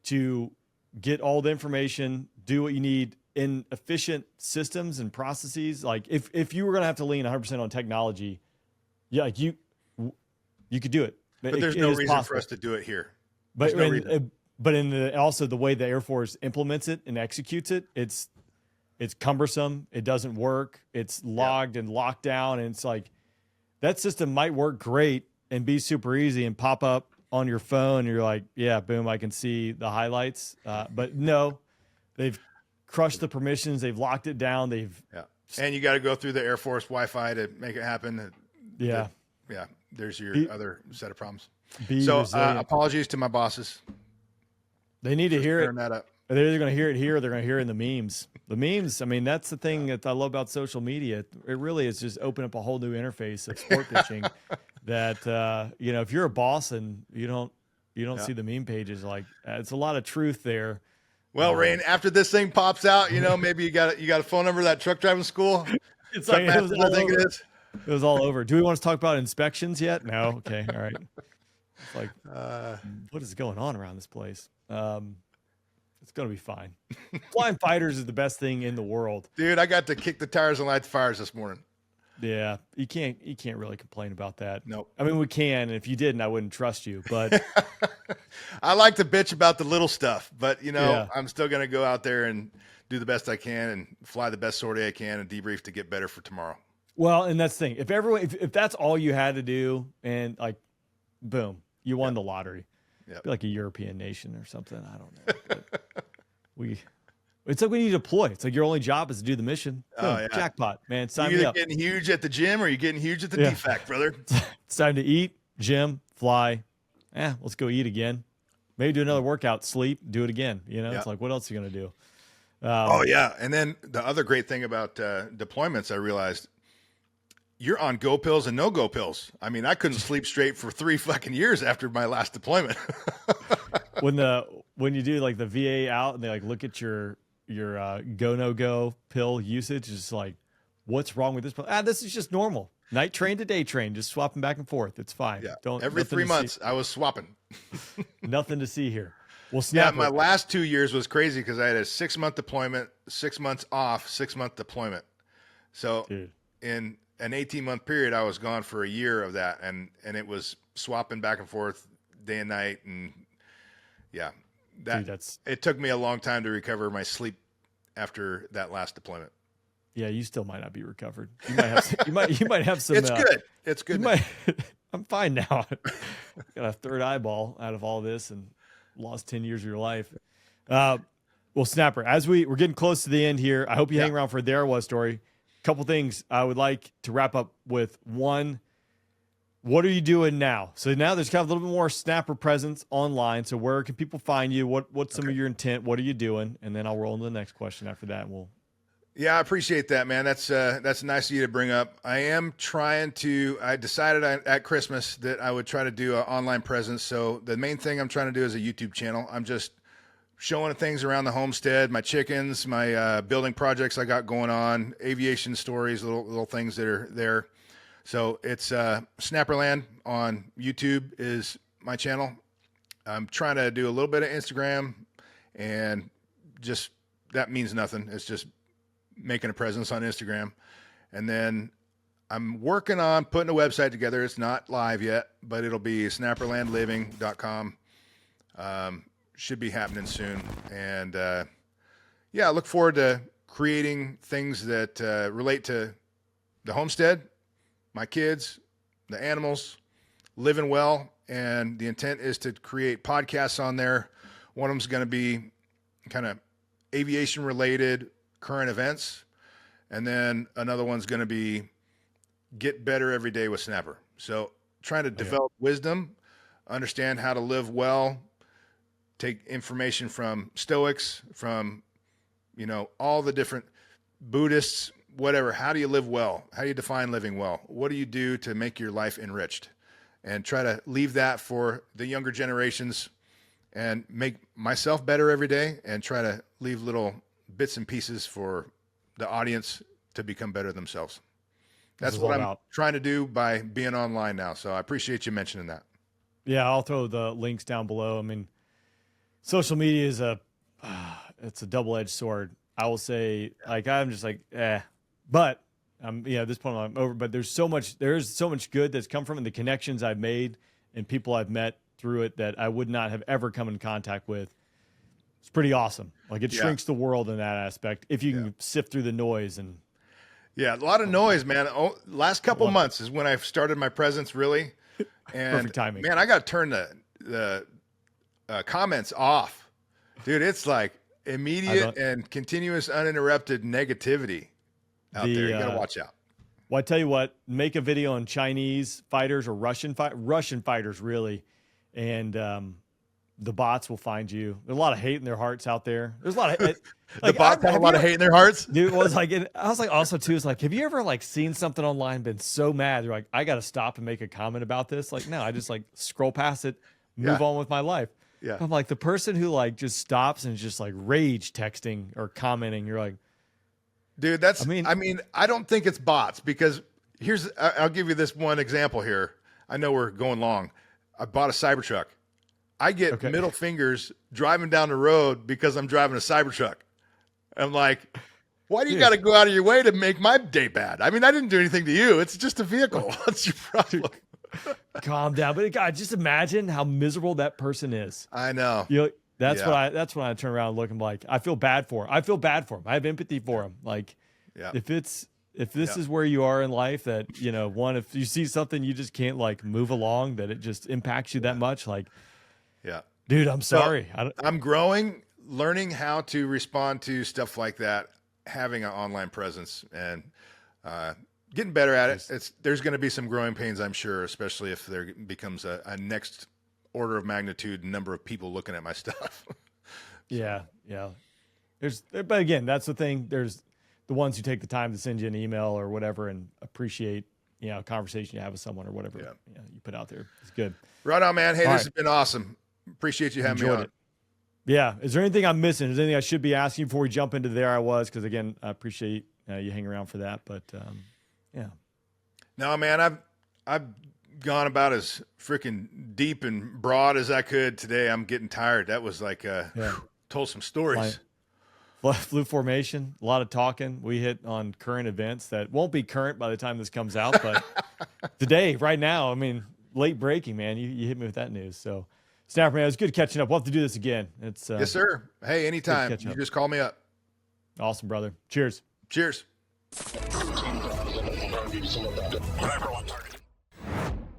to get all the information, do what you need in efficient systems and processes. Like if you were going to have to lean 100% on technology, like you could do it. But there's no reason for us to do it here. But also the way the Air Force implements it and executes it, it's cumbersome. It doesn't work. It's logged and locked down. And it's like that system might work great and be super easy and pop up on your phone. And you're like, yeah, boom, I can see the highlights. But no, they've crushed the permissions. They've locked it down. And you got to go through the Air Force Wi-Fi to make it happen. Yeah. There's your other set of problems. So apologies to my bosses. They need to hear it. That up. They're either going to hear it here or they're going to hear it in the memes. The memes, I mean, that's the thing that I love about social media. It really is just open up a whole new interface of sport pitching that, if you're a boss and you don't see the meme pages, like it's a lot of truth there. Well, Rain, after this thing pops out, maybe you got a phone number of that truck driving school. It's like, it was all over. Do we want to talk about inspections yet? No. Okay. All right. It's like, what is going on around this place? It's going to be fine. Flying fighters is the best thing in the world. Dude, I got to kick the tires and light the fires this morning. Yeah. You can't really complain about that. Nope. I mean, we can. And if you didn't, I wouldn't trust you, but I like to bitch about the little stuff, but I'm still going to go out there and do the best I can and fly the best sortie I can and debrief to get better for tomorrow. Well, and that's the thing. If that's all you had to do and like, boom, you won the lottery. Yep. Be like a European nation or something. I don't know. But it's like when you deploy. It's like your only job is to do the mission. Boom, jackpot, man. Sign me up. You're getting huge at the gym or you're getting huge at the DFAC, brother. It's time to eat, gym, fly. Let's go eat again. Maybe do another workout, sleep, do it again. It's like, what else are you going to do? And then the other great thing about deployments, I realized, you're on go pills and no go pills. I mean, I couldn't sleep straight for 3 fucking years after my last deployment. when you do like the VA out and they like look at your go no go pill usage, it's like, what's wrong with this pill? This is just normal. Night train to day train, just swapping back and forth. It's fine. Yeah. Every 3 months I was swapping. Nothing to see here. Well, my last 2 years was crazy because I had a 6-month deployment, 6 months off, 6-month deployment. So in an 18-month period, I was gone for a year of that, and it was swapping back and forth day and night, and it took me a long time to recover my sleep after that last deployment. Yeah, you still might not be recovered. You might have you might have some. It's good. It's good. I'm fine now. Got a third eyeball out of all this and lost 10 years of your life. Well, Snapper, as we're getting close to the end here, I hope you hang around for the Airwas story. Couple things I would like to wrap up with. One, what are you doing now? So now there's kind of a little bit more Snapper presence online. So where can people find you? What's some of your intent? What are you doing? And then I'll roll into the next question after that. And I appreciate that, man. That's nice of you to bring up. I decided at Christmas that I would try to do an online presence. So the main thing I'm trying to do is a YouTube channel. I'm just showing things around the homestead, my chickens, my building projects I got going on, aviation stories, little things that are there. So it's Snapperland on YouTube is my channel. I'm trying to do a little bit of Instagram, and just that means nothing. It's just making a presence on Instagram. And then I'm working on putting a website together. It's not live yet, but it'll be snapperlandliving.com. Should be happening soon. And I look forward to creating things that relate to the homestead, my kids, the animals, living well. And the intent is to create podcasts on there. One of them's going to be kind of aviation related, current events. And then another one's going to be get better every day with Snapper. So trying to develop wisdom, understand how to live well, take information from Stoics, from, all the different Buddhists, whatever. How do you live well? How do you define living well? What do you do to make your life enriched? And try to leave that for the younger generations and make myself better every day and try to leave little bits and pieces for the audience to become better themselves. That's what I'm trying to do by being online now. So I appreciate you mentioning that. Yeah, I'll throw the links down below. I mean, social media is it's a double-edged sword. I will say, I'm just but at this point I'm over. But there's so much good that's come from it, and the connections I've made and people I've met through it that I would not have ever come in contact with. It's pretty awesome. It shrinks the world in that aspect if you can sift through the noise. And a lot of noise, man. Last couple months is when I started my presence really. And perfect timing. Man, I got to turn the comments off, dude. It's like immediate and continuous uninterrupted negativity out there. You got to watch out. Well, I tell you what, make a video on Chinese fighters or Russian fighters, really. And, the bots will find you. There's a lot of hate in their hearts out there. There's a lot of the bots have a lot of hate in their hearts. Dude, I was also too, have you ever seen something online, been so mad? You're like, I got to stop and make a comment about this. No, I just scroll past it, move on with my life. Yeah. I'm the person who just stops and just rage texting or commenting. You're like, dude, I don't think it's bots because I'll give you this one example here. I know we're going long. I bought a Cybertruck. I get middle fingers driving down the road because I'm driving a Cybertruck. I'm like, why do you got to go out of your way to make my day bad? I mean, I didn't do anything to you. It's just a vehicle. What's your problem? Calm down. But God, just imagine how miserable that person is. I know. That's when I turn around and look and like, I feel bad for him. I have empathy for him. If this is where you are in life, that, if you see something you just can't move along, that it just impacts you that much. Dude, I'm sorry. I'm growing, learning how to respond to stuff like that, having an online presence and getting better at it. There's going to be some growing pains, I'm sure, especially if there becomes a next order of magnitude number of people looking at my stuff. Yeah. But again, that's the thing. There's the ones who take the time to send you an email or whatever and appreciate, a conversation you have with someone or whatever you put out there. It's good. Right on, man. Hey, this has been awesome. Appreciate you having me on. Yeah. Is there anything I'm missing? Is there anything I should be asking before we jump into There I Was? Because again, I appreciate you hanging around for that. But no, man, I've gone about as freaking deep and broad as I could today. I'm getting tired. That was told some stories. Flew formation, a lot of talking. We hit on current events that won't be current by the time this comes out, but today, right now, late breaking, man. You hit me with that news. So, Snapper, man, it was good catching up. We'll have to do this again. Yes, sir. Hey, anytime. You just call me up. Awesome, brother. Cheers. Cheers. 15,000 and 100 some of that.